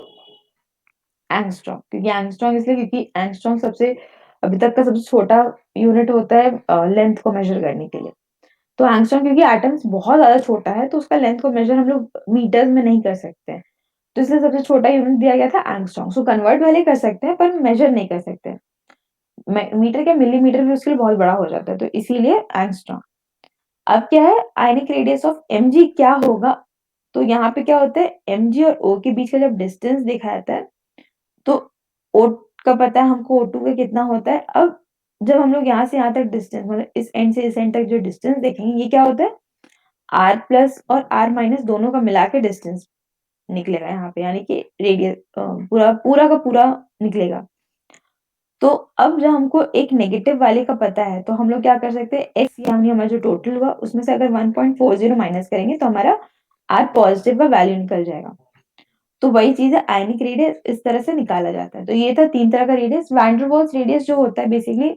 एंगस्ट्रॉम। क्योंकि एंगस्ट्रॉम इसलिए क्योंकि एंगस्ट्रॉम सबसे अभी तक का सबसे छोटा यूनिट होता है लेंथ को मेजर करने के लिए। तो एंगस्ट्रॉम क्योंकि एटम्स बहुत ज्यादा छोटा है तो उसका लेंथ को मेजर हम लोग मीटर्स में नहीं कर सकते हैं, तो इसलिए सबसे छोटा यूनिट दिया गया था एंगस्ट्रॉम। सो कन्वर्ट भले कर सकते हैं पर मेजर नहीं कर सकते। मीटर क्या, मिलीमीटर भी उसके लिए बहुत बड़ा हो जाता है, तो इसीलिए एंगस्ट्रॉम। अब क्या है? आयनिक रेडियस ऑफ Mg क्या होगा? तो यहाँ पे क्या होता है? Mg और O के बीच का जब डिस्टेंस देखा जाता है तो O का पता है हमको, O2 का कितना होता है। अब जब हम लोग यहाँ से यहाँ तक डिस्टेंस, मतलब इस एंड से इस एंड तक जो डिस्टेंस देखेंगे ये क्या होता है? R+ और R- दोनों का मिला के डिस्टेंस निकलेगा यहाँ पे, यानी कि रेडियस पूरा पूरा का पूरा निकलेगा। तो अब जब हमको एक नेगेटिव वाले का पता है तो हम लोग क्या कर सकते हैं? एक्स यानी हमारा जो टोटल हुआ उसमें से अगर 1.40 माइनस करेंगे तो हमारा आर पॉजिटिव का वैल्यू निकल जाएगा। तो वही चीज है, आयनिक रेडियस इस तरह से निकाला जाता है। तो ये था 3 तरह का radius. Van der Waals radius जो होता है बेसिकली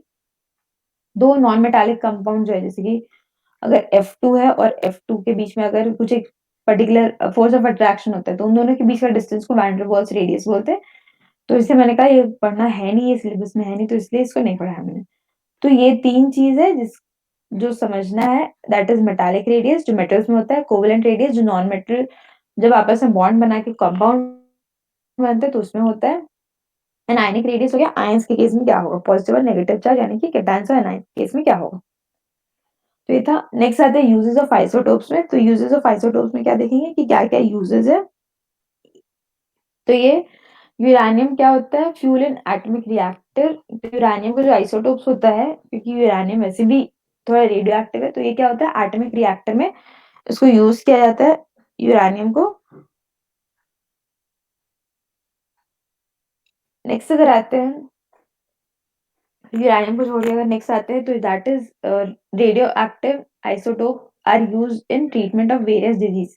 दो नॉन मेटालिक कंपाउंड जो है, जैसे कि अगर F2 है और F2 के बीच में अगर कुछ एक पर्टिकुलर फोर्स ऑफ अट्रैक्शन होता है तो उन दोनों के बीच का डिस्टेंस को वैन डेर वाल्स रेडियस बोलते हैं। तो इससे मैंने कहा ये पढ़ना है नहीं, ये सिलेबस में है नहीं, तो इसलिए इसको नहीं पढ़ा है मैंने। तो ये 3 चीज है जो समझना है। दैट इज मेटालिक रेडियस जो मेटल्स में होता है, कोवेलेंट रेडियस जो नॉन मेटल जब आपस में बॉन्ड बना के कंपाउंड बनते हैं तो उसमें होता है। एंड आयनिक रेडियस हो गया आयंस के केस में क्या होगा? पॉजिटिव और नेगेटिव चार्ज, यानी कि कैटायंस और एनायंस के केस में क्या होगा? तो ये था। नेक्स्ट आते हैं यूजेस ऑफ आइसोटोप्स में। तो यूजेस ऑफ आइसोटोप्स में क्या देखेंगे कि क्या क्या यूजेस है। तो ये यूरेनियम क्या होता है? Fuel in atomic reactor. तो यूरेनियम का जो आइसोटोप्स होता है, क्योंकि यूरेनियम वैसे भी थोड़ा रेडियो एक्टिव है, तो ये क्या होता है? एटॉमिक रिएक्टर में इसको यूज किया जाता है यूरेनियम को। नेक्स्ट अगर आते हैं यूरेनियम को छोड़ के अगर नेक्स्ट आते हैं तो that is radioactive isotope are used in treatment of various disease.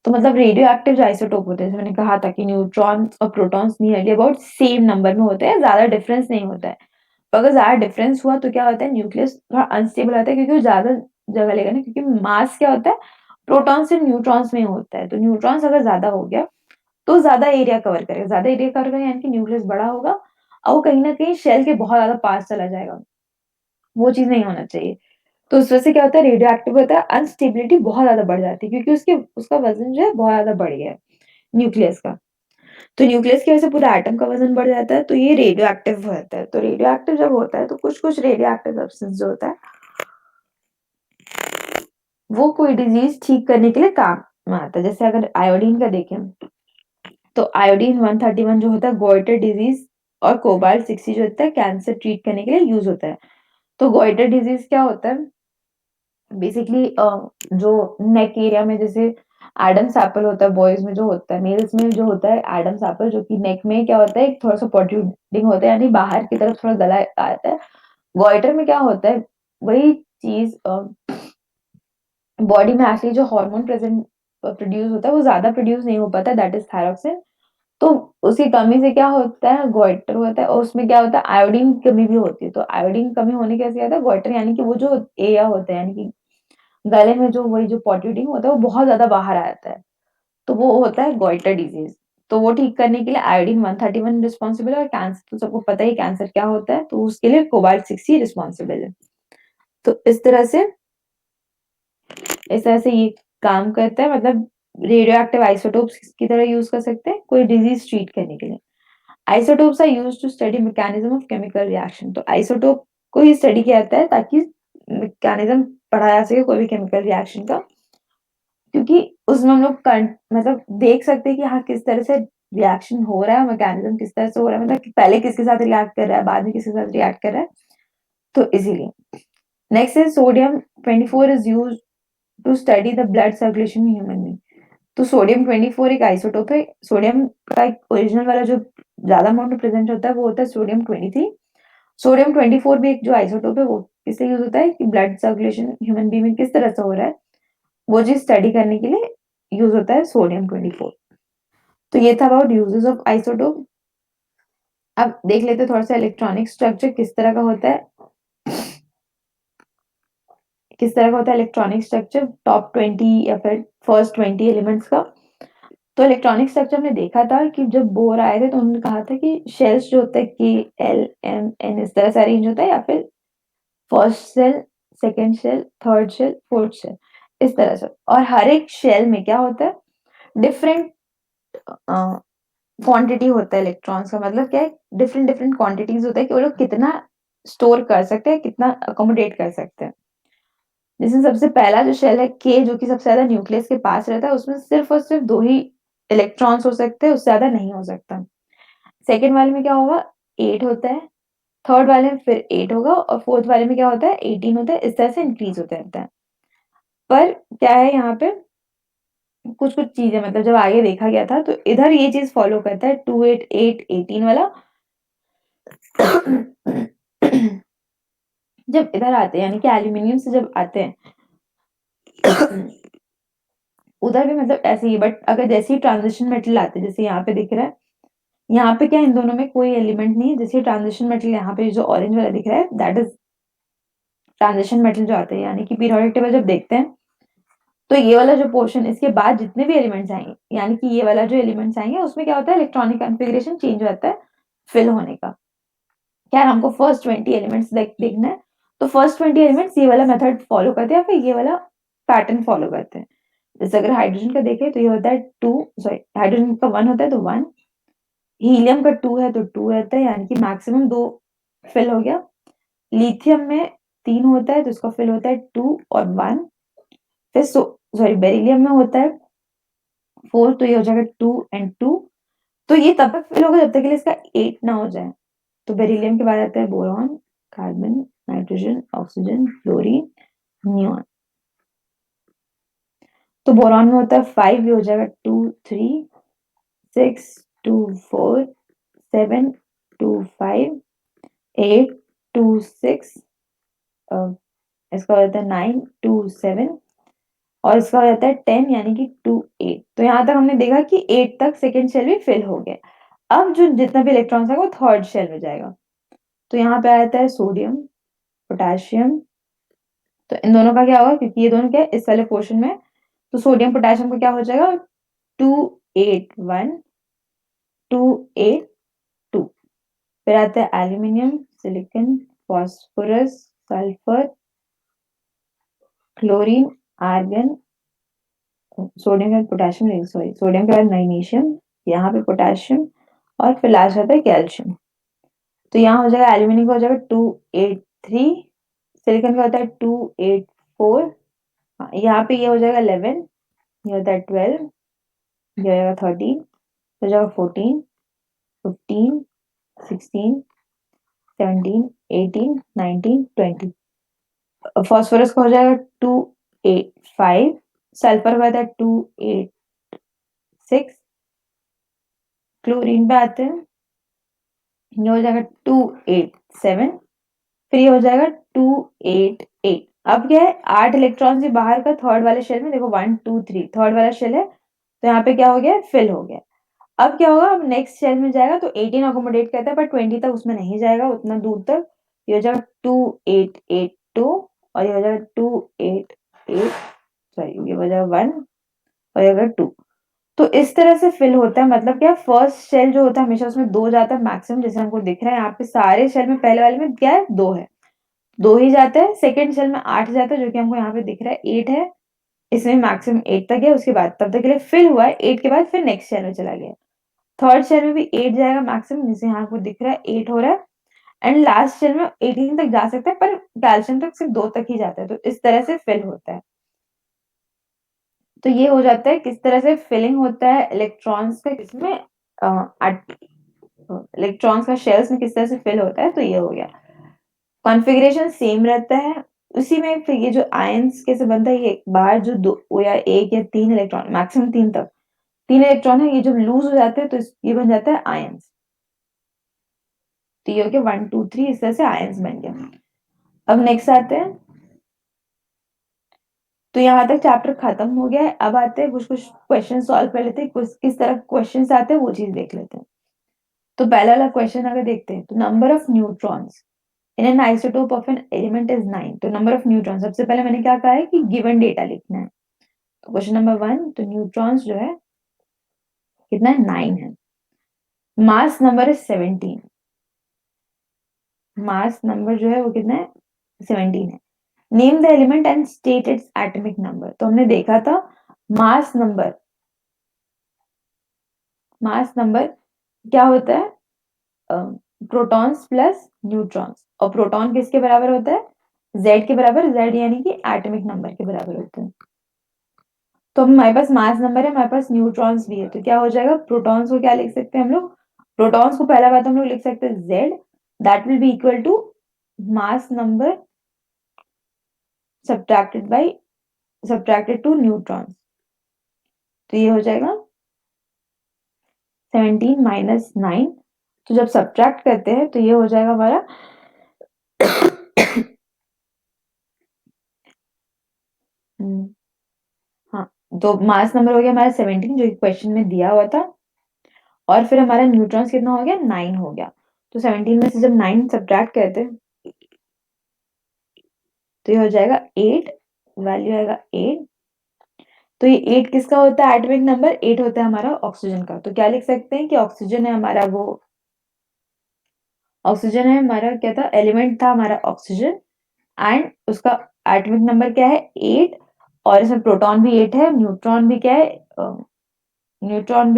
तो मतलब रेडियो एक्टिव जो आइसोटोप होते हैं, जैसे मैंने कहा था कि न्यूट्रॉन्स और protons nearly about same number में होते हैं, ज़्यादा डिफरेंस नहीं होता है। तो अगर ज़्यादा डिफरेंस हुआ तो क्या होता है, न्यूक्लियस थोड़ा अनस्टेबल होता है क्योंकि वो ज़्यादा जगह लेगा ना, क्योंकि मास क्या होता है, प्रोटॉन्स और न्यूट्रॉन्स में होता है। तो न्यूट्रॉन्स अगर ज़्यादा हो गया तो ज़्यादा एरिया कवर करेगा, ज़्यादा एरिया कवर करेगा यानी कि न्यूक्लियस बड़ा होगा और वो कहीं न कहीं शेल के बहुत ज़्यादा पास चला जाएगा। वो चीज़ नहीं होना चाहिए। तो उस वजह से क्या होता है, रेडियो एक्टिव होता है, अनस्टेबिलिटी बहुत ज़्यादा बढ़ जाती है क्योंकि उसके उसका वज़न जो है बहुत ज़्यादा बढ़ गया है, न्यूक्लियस का। तो न्यूक्लियस की वजह से पूरा एटम का वज़न बढ़ जाता है, तो ये रेडियो एक्टिव होता है। तो रेडियो एक्टिव जब होता है तो कुछ-कुछ रेडियो एक्टिव सब्सटेंस जो होता है, वो कोई डिज़ीज़ ठीक करने के लिए काम में आता है। जैसे अगर आयोडीन का देखें, तो आयोडीन 131 जो होता है गॉइटर डिज़ीज़ और कोबाल्ट 60 जो होता है कैंसर ट्रीट करने के लिए यूज़ होता है। तो गॉइटर डिज़ीज़ क्या होता है? बेसिकली जो नेक एरिया में जैसे एडम्स एपल होता है बॉयज में जो होता है, मेल्स में जो होता है एडम्स एपल, जो कि नेक में क्या होता है, थोड़ा सा प्रोट्रूडिंग होता है यानी बाहर की तरफ थोड़ा गला आता है। गॉइटर में क्या होता है, वही चीज बॉडी में एक्चुअली जो हार्मोन प्रेजेंट प्रोड्यूस होता है वो ज्यादा प्रोड्यूस नहीं हो पाता, दैट इज थायरोक्सिन। तो उसकी कमी से क्या होता है, गॉइटर होता है और उसमें क्या होता है, आयोडीन की कमी भी होती है। तो आयोडीन कमी होने कैसे आता है, गॉइटर यानी कि वो जो एरिया होता है यानी कि गले में जो वही जो प्रोट्रूडिंग होता है वो बहुत ज़्यादा बाहर आ जाता है, तो वो होता है गॉइटर डिजीज़। तो वो ठीक करने के लिए आयोडीन 131 रिस्पॉन्सिबल है और कैंसर तो सबको पता ही कैंसर क्या होता है, तो उसके लिए कोबाल्ट 60 रिस्पॉन्सिबल है। तो इस तरह से ये काम करता है, मतलब रेडियो एक्टिव आइसोटोप्स की तरह यूज़ कर सकते हैं कोई डिजीज़ ट्रीट करने के लिए। Isotopes are used to study mechanism of chemical reaction. तो आइसोटोप को ही स्टडी किया जाता है ताकि मैकेनिज्म पढ़ा जा सके कोई भी केमिकल रिएक्शन का, क्योंकि उसमें हम लोग मतलब देख सकते हैं कि हाँ किस तरह से रिएक्शन हो रहा है, मैकेनिज्म किस तरह से हो रहा है, मतलब कि पहले किसके साथ रिएक्ट कर रहा है, बाद में किसके साथ रिएक्ट कर रहा है। तो इसीलिए next is sodium 24 is use to study the blood circulation in human being. तो सोडियम 24 एक आइसोटोप है। सोडियम का एक ओरिजिनल वाला जो ज्यादा अमाउंट में प्रेजेंट होता है वो होता है सोडियम 23। सोडियम 24 भी एक जो आइसोटोप है वो किससे यूज होता है कि ब्लड सर्कुलेशन ह्यूमन बीइंग में किस तरह से हो रहा है, वो चीज स्टडी करने के लिए यूज होता है सोडियम 24। तो ये था अबाउट यूजेस ऑफ आइसोटोप। अब देख लेते हैं थोड़ा सा इलेक्ट्रॉनिक स्ट्रक्चर किस तरह का होता है, किस तरह का होता है इलेक्ट्रॉनिक स्ट्रक्चर टॉप 20 या फिर फर्स्ट 20 एलिमेंट्स का। तो इलेक्ट्रॉनिक स्ट्रक्चर हमने देखा था कि जब बोर आए थे तो उन्होंने कहा था कि शेल्स जो होता है के एल एम एन इस तरह से अरेंज होता है, या फिर first shell, second shell, third shell, fourth shell, इस तरह से। और हर एक शेल में क्या होता है, डिफरेंट क्वांटिटी होता है इलेक्ट्रॉन्स का, मतलब क्या है, डिफरेंट डिफरेंट क्वांटिटीज होता है कि वो लोग कितना स्टोर कर सकते हैं, कितना अकोमोडेट कर सकते हैं। जैसे सबसे पहला जो शेल है के, जो कि सबसे ज्यादा न्यूक्लियस के पास रहता है, उसमें सिर्फ और सिर्फ दो ही इलेक्ट्रॉन्स हो सकते हैं, उससे ज्यादा नहीं हो सकता। सेकेंड वाले में क्या होगा, 8 होता है। थर्ड वाले में फिर 8 होगा और फोर्थ वाले में क्या होता है, 18 होता है। इस तरह से इंक्रीज होता रहता है। पर क्या है यहाँ पे, कुछ कुछ चीजें मतलब जब आगे देखा गया था तो इधर ये चीज फॉलो करता है 288 18 वाला। जब इधर आते हैं यानी कि एल्यूमिनियम से जब आते हैं, उधर भी मतलब ऐसे ही, बट अगर जैसे ही ट्रांजिशन मेटल आते हैं, जैसे यहाँ पे दिख रहा है, यहाँ पे क्या इन दोनों में कोई एलिमेंट नहीं है। जैसे ट्रांजिशन मेटल यहाँ पे जो ऑरेंज वाला दिख रहा है, दैट इज ट्रांजिशन मेटल जो आते हैं, यानी कि पीरियोडिक टेबल जब देखते हैं तो ये वाला जो पोर्शन, इसके बाद जितने भी एलिमेंट्स आएंगे, यानी कि ये वाला जो एलिमेंट्स आएंगे उसमें क्या होता है, इलेक्ट्रॉनिक कॉन्फ़िगरेशन चेंज होता है फिल होने का। क्या हमको फर्स्ट 20 एलिमेंट्स देखना है, तो फर्स्ट 20 एलिमेंट्स ये वाला मेथड फॉलो करते हैं या फिर ये वाला पैटर्न फॉलो करते हैं। जैसे अगर हाइड्रोजन का देखें तो ये होता है 2, सॉरी हाइड्रोजन का 1 होता है तो 1, हीलियम का 2 है तो 2 रहता है, यानी कि मैक्सिमम 2 फिल हो गया। लिथियम में 3 होता है तो इसका फिल होता है 2 और 1। फिर सॉरी बेरिलियम में होता है 4 तो ये हो जाएगा 2 एंड 2। तो ये तब तक फिल होगा जब तक के लिए इसका 8 ना हो जाए। तो बेरिलियम के बाद आता है boron, carbon, nitrogen, oxygen, fluorine, neon. तो बोरॉन में होता है 5, ये हो जाएगा 2 3, 6 2 4, 7 2 5, 8 2 6, इसका होता है 9 2 7, और इसका हो जाता है 10 यानी कि 2 8। तो यहाँ तक हमने देखा कि 8 तक सेकंड शेल भी फिल हो गया। अब जो जितना भी इलेक्ट्रॉन्स है वो थर्ड शेल में जाएगा। तो यहाँ पे आ जाता है सोडियम, पोटेशियम। तो इन दोनों का क्या होगा, क्योंकि ये दोनों क्या है इस वाले पोर्शन में, तो सोडियम पोटेशियम का क्या हो जाएगा 2 8 1 2 8 2। फिर आता है aluminium, silicon, phosphorus, sulphur, chlorine, argon, sodium और पोटेशियम, सॉरी सोडियम के बाद मैग्नीशियम, यहाँ पे पोटेशियम, और फिर लास्ट आता है कैल्शियम। तो यहाँ हो जाएगा एल्यूमिनियम का हो जाएगा 283, सिलिकॉन का होता है 284, हाँ यहाँ पे ये हो जाएगा 11, ये होता है 12, ये हो जाएगा 13, हो जाएगा 14, 15, 16, 17, 18, 19, 20। फॉस्फोरस का हो जाएगा 285, सल्फर का होता है 286, क्लोरीन पे आते हैं, ये हो जाएगा 287, फिर ये हो जाएगा 288। अब क्या है 8 इलेक्ट्रॉन से बाहर का थर्ड वाले शेल में देखो 1 2 3 थर्ड वाला शेल है, तो यहाँ पे क्या हो गया फिल हो गया। अब क्या होगा, अब नेक्स्ट शेल में जाएगा तो 18 अकोमोडेट करता है पर 20 तक उसमें नहीं जाएगा उतना दूर तक। ये हो जाएगा 2882 और ये हो जाएगा 288, सॉरी ये हो जाएगा 1 और ये हो जाएगा 2। तो इस तरह से फिल होता है, मतलब क्या फर्स्ट शेल जो होता है हमेशा उसमें 2 जाता है मैक्सिमम, जैसे हमको दिख रहा है यहाँ पे सारे शेल में पहले वाले में क्या है 2 है, 2 ही जाता है। सेकंड शेल में 8 जाता है जो कि हमको यहाँ पे दिख रहा है 8 है, इसमें मैक्सिमम 8 तक है, उसके बाद तब तक के लिए फिल हुआ है, 8 के बाद फिर नेक्स्ट शेल में चला गया। थर्ड शेल में भी 8 जाएगा मैक्सिमम, जिसे यहाँ आपको दिख रहा है 8 हो रहा है, एंड लास्ट शेल में 18 तक जा सकता है पर कैल्शियम तक सिर्फ 2 तक ही जाता है, तो इस तरह से फिल होता है। तो ये हो जाता है किस तरह से फिलिंग होता है इलेक्ट्रॉन्स का, किसमें इलेक्ट्रॉन्स का शेल्स में किस तरह से फिल होता है, तो ये हो गया। कॉन्फ़िगरेशन सेम रहता है, उसी में फिर ये जो आयंस कैसे बनता है, ये बाहर जो 2 या 1 या 3 इलेक्ट्रॉन, मैक्सिमम 3 तक 3 इलेक्ट्रॉन है, ये जब लूज हो जाते हैं तो ये बन जाता है आयंस। तो ये हो गया 1 2 3, इस तरह से आयंस बन गया। अब नेक्स्ट आते हैं, तो यहाँ तक चैप्टर खत्म हो गया है। अब आते हैं कुछ कुछ क्वेश्चन सॉल्व कर लेते हैं, कुछ किस तरह क्वेश्चन आते हैं वो चीज देख लेते हैं। तो पहला वाला क्वेश्चन अगर देखते हैं, तो number of neutrons in an isotope of an element is 9। तो नंबर ऑफ न्यूट्रॉन, सबसे पहले मैंने क्या कहा है कि गिवन डेटा लिखना है। तो क्वेश्चन नंबर 1, तो न्यूट्रॉन्स जो है कितना है 9 है, मास नंबर है 17, मास नंबर जो है वो कितना है 17 है। Name the element and state its atomic number. तो हमने देखा था मास नंबर, मास नंबर क्या होता है प्रोटॉन्स प्लस न्यूट्रॉन्स, और प्रोटॉन किसके बराबर होता है z के बराबर, z यानी कि एटॉमिक नंबर के बराबर होता है। तो हमारे पास मास नंबर है, हमारे पास न्यूट्रॉन्स भी है, तो क्या हो जाएगा प्रोटॉन्स को क्या लिख सकते हैं हम लोग, प्रोटॉन्स को पहला बात हम लोग लिख सकते हैं z, that will be equal to mass number subtracted to neutrons. तो ये हो जाएगा 17 माइनस 9, तो जब सब्ट्रैक्ट करते हैं तो ये हो जाएगा हमारा हाँ, तो मास नंबर हो गया हमारा 17 जो क्वेश्चन में दिया हुआ था, और फिर हमारा न्यूट्रॉन्स कितना हो गया 9 हो गया। तो 17 में से जब 9 सब्ट्रैक्ट करते हैं तो ये हो जाएगा 8, वैल्यू आएगा 8। तो ये 8 किसका होता है एटॉमिक नंबर, 8 होता है हमारा ऑक्सीजन का। तो क्या लिख सकते हैं कि ऑक्सीजन है हमारा, वो ऑक्सीजन है हमारा, क्या था एलिमेंट था हमारा ऑक्सीजन, एंड उसका एटॉमिक नंबर क्या है 8, और इसमें प्रोटॉन भी 8 है, न्यूट्रॉन भी क्या है न्यूट्रॉन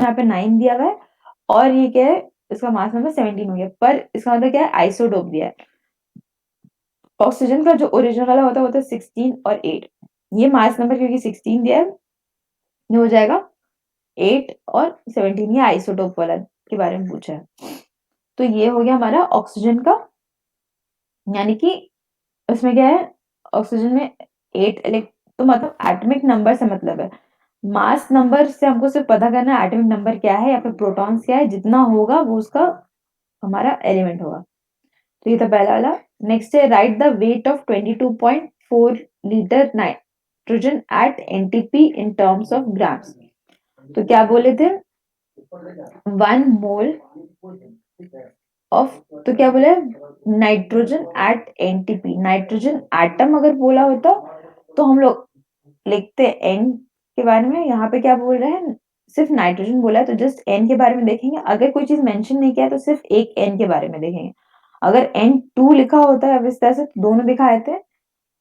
यहाँ पे 9 दिया हुआ है, और ये क्या है इसका मास नंबर 17 हो गया, पर इसका मतलब क्या है आइसोटोप दिया है। ऑक्सीजन का जो ओरिजिनल वाला होता है 16 और 8, ये मास नंबर क्योंकि 16 दिया है ये हो जाएगा 8 और 17, ये आइसोटोप वाला के बारे में पूछा है। तो ये हो गया हमारा ऑक्सीजन का, यानी कि उसमें क्या है ऑक्सीजन में 8 तो मतलब एटॉमिक नंबर से मतलब है, मास नंबर से हमको सिर्फ पता करना है एटॉमिक नंबर क्या है या फिर प्रोटॉन्स क्या है, जितना होगा वो उसका हमारा एलिमेंट होगा। तो ये था पहला वाला। नेक्स्ट है right the weight of 22.4 litre nitrogen at NTP in terms of grams. तो क्या बोले थे, 1 मोल ऑफ, तो क्या बोले, nitrogen at NTP, nitrogen atom अगर बोला होता तो हम लोग लिखते एन के बारे में, यहाँ पे क्या बोल रहे हैं, सिर्फ नाइट्रोजन बोला है तो जस्ट एन के बारे में देखेंगे। अगर कोई चीज मेंशन नहीं किया तो सिर्फ एक एन के बारे में देखेंगे। अगर N2 लिखा होता है अब इस तरह से दोनों दिखाए थे,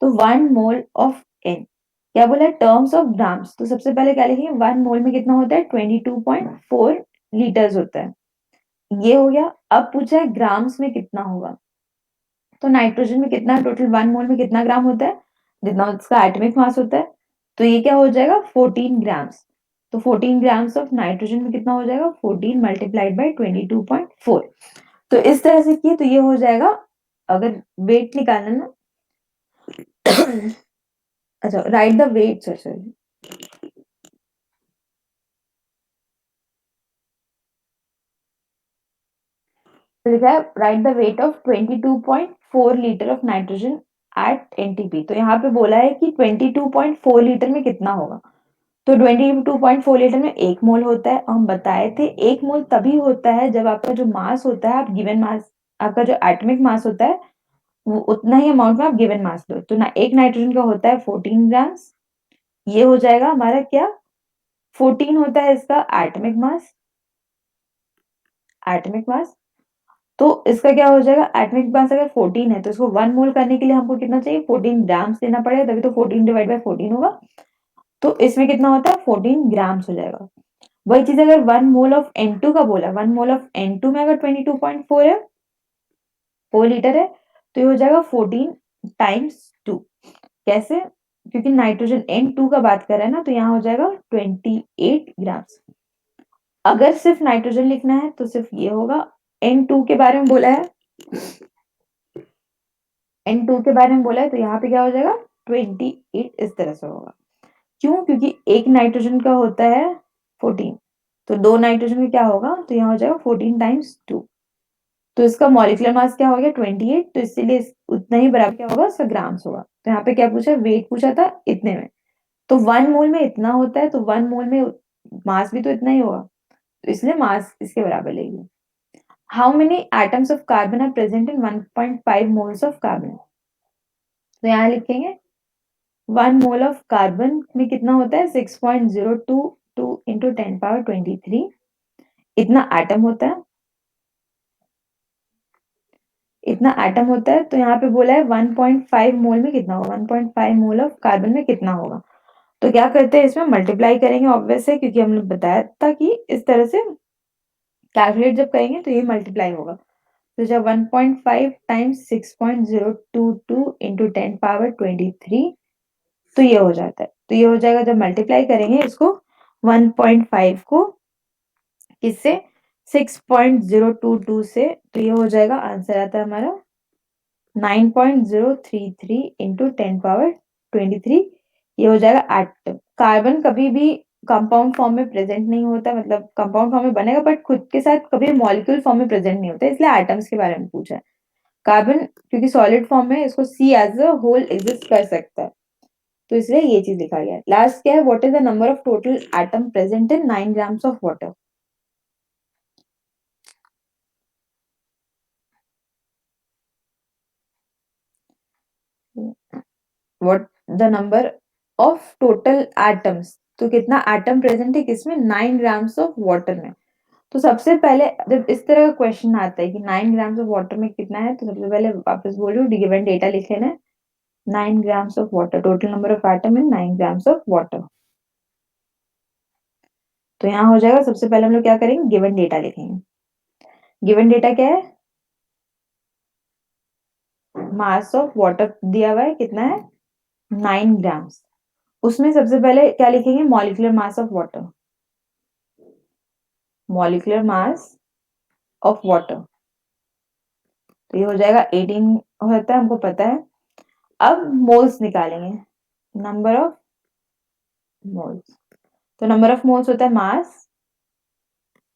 तो 1 मोल ऑफ एन, क्या बोला है, टर्म्स ऑफ ग्राम्स। तो सबसे पहले क्या लिखेंगे, 1 मोल में कितना होता है, 22.4 लीटर्स होता है, ये हो गया। अब पूछा है ग्राम्स में कितना होगा, तो नाइट्रोजन में कितना, टोटल 1 मोल में कितना ग्राम होता है, जितना उसका एटॉमिक मास होता है, तो ये क्या हो जाएगा 14 ग्राम्स। तो 14 ग्राम्स ऑफ नाइट्रोजन में कितना हो जाएगा, 14 मल्टीप्लाइड बाई 22.4। तो इस तरह से किए तो ये हो जाएगा, अगर वेट निकालना ना, अच्छा राइट द वेट, सर तो लिखा है right the weight of 22.4 litre of nitrogen at NTP. तो यहाँ पे बोला है कि 22.4 लीटर में कितना होगा, तो 22.4 लीटर में 1 मोल होता है, और हम बताए थे 1 मोल तभी होता है जब आपका जो मास होता है, आप गिवन मास, आपका जो एटॉमिक मास होता है वो उतना ही अमाउंट में आप गिवन मास लो। तो ना एक नाइट्रोजन का होता है 14 ग्राम्स, ये हो जाएगा हमारा क्या, 14 होता है इसका एटॉमिक मास, एटॉमिक मास। तो इसका क्या हो जाएगा, एटॉमिक मास अगर 14 है तो इसको 1 मोल करने के लिए हमको कितना चाहिए, 14 ग्राम्स लेना पड़ेगा, तभी तो 14 डिवाइड बाय 14 होगा। तो इसमें कितना होता है, 14 ग्राम्स हो जाएगा। वही चीज अगर 1 मोल ऑफ N2 का बोला, 1 मोल ऑफ N2 में अगर 22.4 है, 4 लीटर है, तो ये हो जाएगा 14 टाइम्स 2। कैसे, क्योंकि नाइट्रोजन N2 का बात कर रहा है ना, तो यहाँ हो जाएगा 28 ग्राम्स। अगर सिर्फ नाइट्रोजन लिखना है तो सिर्फ ये होगा, N2 के बारे में बोला है, N2 के बारे में बोला है, तो यहाँ पे क्या हो जाएगा 28 इस तरह से होगा। क्यों, क्योंकि एक नाइट्रोजन का होता है 14, तो 2 नाइट्रोजन का क्या होगा, तो यहाँ हो जाएगा 14 टाइम्स 2। तो इसका मॉलिक्यूलर मास क्या हो गया 28, तो इसीलिए उतना ही बराबर क्या होगा, उसका ग्राम्स होगा। तो यहाँ पे क्या पूछा, वेट पूछा था इतने में, तो 1 मोल में इतना होता है, तो 1 मोल में मास भी तो इतना ही होगा, तो इसलिए मास इसके बराबर लेगी। How many atoms of carbon are present in 1.5 moles of carbon, तो यहाँ लिखेंगे 1 मोल ऑफ कार्बन में कितना होता है, 6.022 इंटू 10 पावर 23, इतना एटम होता है, इतना एटम होता है। तो यहाँ पे बोला है 1.5 मोल में कितना होगा, 1.5 मोल ऑफ कार्बन में कितना होगा। तो क्या करते हैं, इसमें मल्टीप्लाई करेंगे ऑब्वियस है, क्योंकि हमने बताया था कि इस तरह से कैलकुलेट जब करेंगे तो ये मल्टीप्लाई होगा। तो जब 1.5 टाइम्स 6.022 इंटू 10 पावर 23, तो ये हो जाता है, तो ये हो जाएगा जब मल्टीप्लाई करेंगे इसको 1.5 को किससे, 6.022 से, तो ये हो जाएगा, आंसर आता है हमारा 9.033 इंटू 10 पावर 23, ये हो जाएगा एटम। कार्बन कभी भी कंपाउंड फॉर्म में प्रेजेंट नहीं होता, मतलब कंपाउंड फॉर्म में बनेगा बट खुद के साथ कभी मॉलिक्यूल फॉर्म में प्रेजेंट नहीं होता, इसलिए एटम्स के बारे में पूछा है। कार्बन क्योंकि सॉलिड फॉर्म में इसको सी एज अ होल एग्जिस्ट कर सकता है, तो इसलिए ये चीज लिखा गया है। लास्ट क्या है, what is the number of total atom present in 9 grams of water. What the number of total atoms, तो कितना एटम प्रेजेंट है किसमें, 9 ग्राम्स ऑफ वाटर में। तो सबसे पहले जब इस तरह का क्वेश्चन आता है कि 9 ग्राम्स ऑफ वाटर में कितना है, तो सबसे पहले वापस बोल रही हूँ, गिवन डेटा लिख लेना है, 9 grams of water, total number of atom in 9 grams of water. तो यहाँ हो जाएगा, सबसे पहले हम लोग क्या करेंगे, गिवन डेटा लिखेंगे। गिवन डेटा क्या है, मास ऑफ वाटर दिया हुआ है कितना है, 9 ग्राम्स। उसमें सबसे पहले क्या लिखेंगे, molecular mass of water, molecular mass of water, तो ये हो जाएगा 18 होता है, हमको पता है। अब मोल्स निकालेंगे, नंबर ऑफ मोल्स, तो नंबर ऑफ मोल्स होता है mass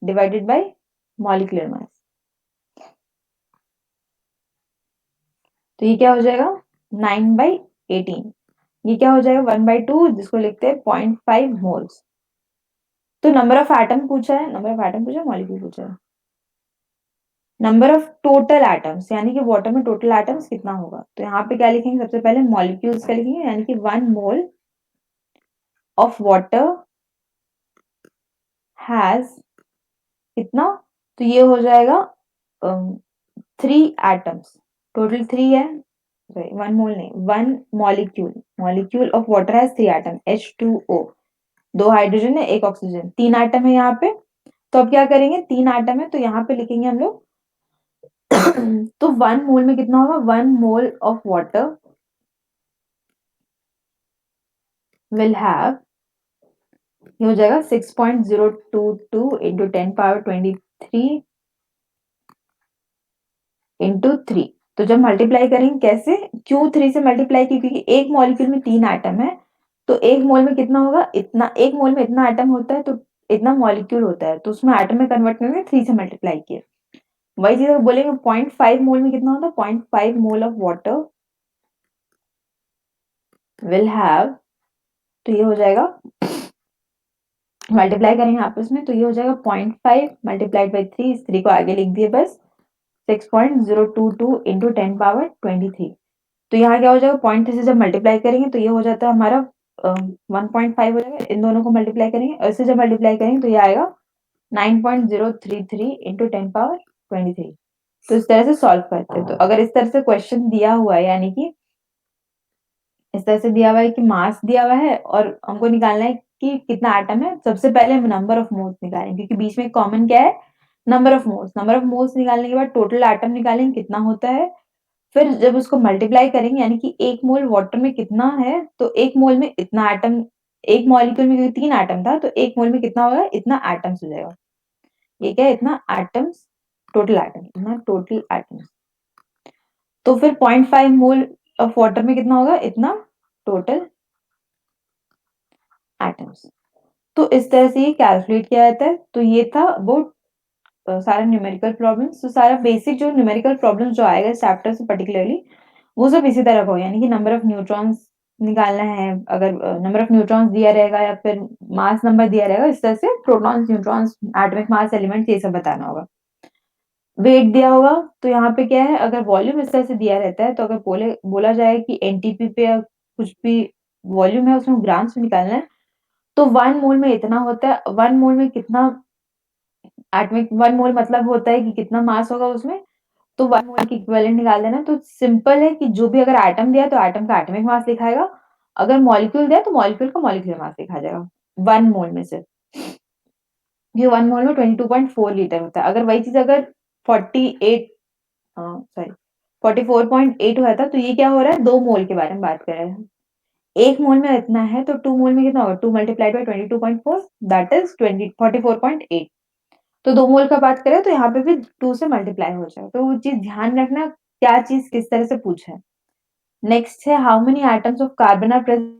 divided by molecular mass, तो ये क्या हो जाएगा 9/18। ये क्या हो जाएगा 1/2 जिसको लिखते हैं 0.5 मोल्स। तो नंबर ऑफ एटम पूछा है, नंबर ऑफ एटम पूछा है, मॉलिक्यूल पूछा है। नंबर ऑफ टोटल एटम्स यानी कि वाटर में टोटल एटम्स कितना होगा, तो यहाँ पे क्या लिखेंगे, सबसे पहले मॉलिक्यूल्स का लिखेंगे यानी कि 1 मोल ऑफ वाटर हैज कितना, तो ये हो जाएगा 3 एटम्स, टोटल 3 है, सॉरी 1 मोल नहीं, 1 molecule, molecule of water has 3 atom H2O, 2 hydrogen है 1 ऑक्सीजन, 3 एटम है यहाँ पे। तो अब क्या करेंगे, 3 एटम है तो यहाँ पे लिखेंगे हम लोग तो 1 मोल में कितना होगा, 1 mole of water will have, ये हो जाएगा 6.022 इंटू 10 पावर 23 इंटू 3। तो जब मल्टीप्लाई करेंगे कैसे, क्यों 3 से मल्टीप्लाई की, क्योंकि एक मॉलिक्यूल में 3 एटम है, तो एक मोल में कितना होगा, इतना, एक मोल में इतना एटम होता है तो इतना मॉलिक्यूल होता है, तो उसमें एटम में कन्वर्ट करके 3 से मल्टीप्लाई किए। वही चीज बोलेंगे 0.5 मोल में कितना होता है, 0.5 mole of water will have, तो ये हो जाएगा, मल्टीप्लाई करेंगे आपस में, तो ये हो जाएगा 0.5 मल्टीप्लाइड बाई 3, इस 3 को आगे लिख दिए बस, 6.022 इंटू 10 पावर 23। तो यहाँ क्या हो जाएगा, 0.3 से जब मल्टीप्लाई करेंगे तो ये हो जाता है हमारा 1.5 हो जाएगा, इन दोनों को मल्टीप्लाई करेंगे और इसे जब मल्टीप्लाई करेंगे तो ये आएगा 9.033 इंटू 10 पावर 23। तो इस तरह से सॉल्व करते हैं। तो अगर इस तरह से क्वेश्चन दिया हुआ है, यानी कि इस तरह से दिया हुआ है कि मास दिया हुआ है और हमको निकालना है कि कितना एटम है, सबसे पहले हम नंबर ऑफ मोल्स निकालेंगे क्योंकि बीच में कॉमन क्या है, number of moles. Number of moles निकालने के बाद टोटल एटम निकालेंगे कितना होता है, फिर जब उसको मल्टीप्लाई करेंगे यानी कि 1 मोल वाटर में कितना है, तो 1 मोल में इतना एटम, एक मॉलिक्यूल में क्योंकि 3 एटम था तो 1 मोल में कितना होगा, इतना एटम्स हो जाएगा। ये क्या है, इतना एटम्स, टोटल एटम, इतना टोटल एटम्स। तो फिर 0.5 मोल ऑफ वाटर में कितना होगा, इतना टोटल एटम्स। तो इस तरह से ये कैलकुलेट किया जाता है। तो ये था अबाउट सारा न्यूमेरिकल प्रॉब्लम्स। तो सारा बेसिक जो न्यूमेरिकल प्रॉब्लम्स जो आएगा इस चैप्टर से पर्टिकुलरली, वो सब इसी तरह का हो, यानी कि नंबर ऑफ न्यूट्रॉन्स निकालना है, अगर नंबर ऑफ न्यूट्रॉन्स दिया रहेगा या फिर मास नंबर दिया रहेगा, इस तरह से protons, neutrons, atomic mass, element, ये सब बताना होगा। वेट दिया होगा, तो यहाँ पे क्या है, अगर वॉल्यूम इस तरह से दिया रहता है तो अगर बोला जाए कि एनटीपी पे या कुछ भी वॉल्यूम है उसमें ग्राम्स में निकालना है, तो 1 मोल में इतना होता है, 1 मोल में कितना एटॉमिक, 1 मोल मतलब होता है कि कितना मास होगा उसमें, तो 1 मोल की इक्विवेलेंट निकाल देना। तो सिंपल है कि जो भी अगर एटम दिया तो एटम का एटॉमिक मास लिखाएगा, अगर मॉलिक्यूल दिया तो मॉलिक्यूल का मॉलिक्यूलर मास लिखा जाएगा 1 मोल में से। ये 1 मोल में 22.4 लीटर होता है। अगर वही चीज अगर 48 सॉरी 44.8 हुआ था, तो ये क्या हो रहा है, 2 मोल के बारे में बात कर रहे हैं। 1 मोल में इतना है तो 2 मोल में कितना होगा, 2 मल्टीप्लाइड बाय 22.4 दैट इज 44.8। तो 2 मोल का बात करें तो यहाँ पे भी 2 से मल्टीप्लाई हो जाएगा। तो वो चीज ध्यान रखना क्या चीज किस तरह से पूछा है। नेक्स्ट है how many atoms of carbon are present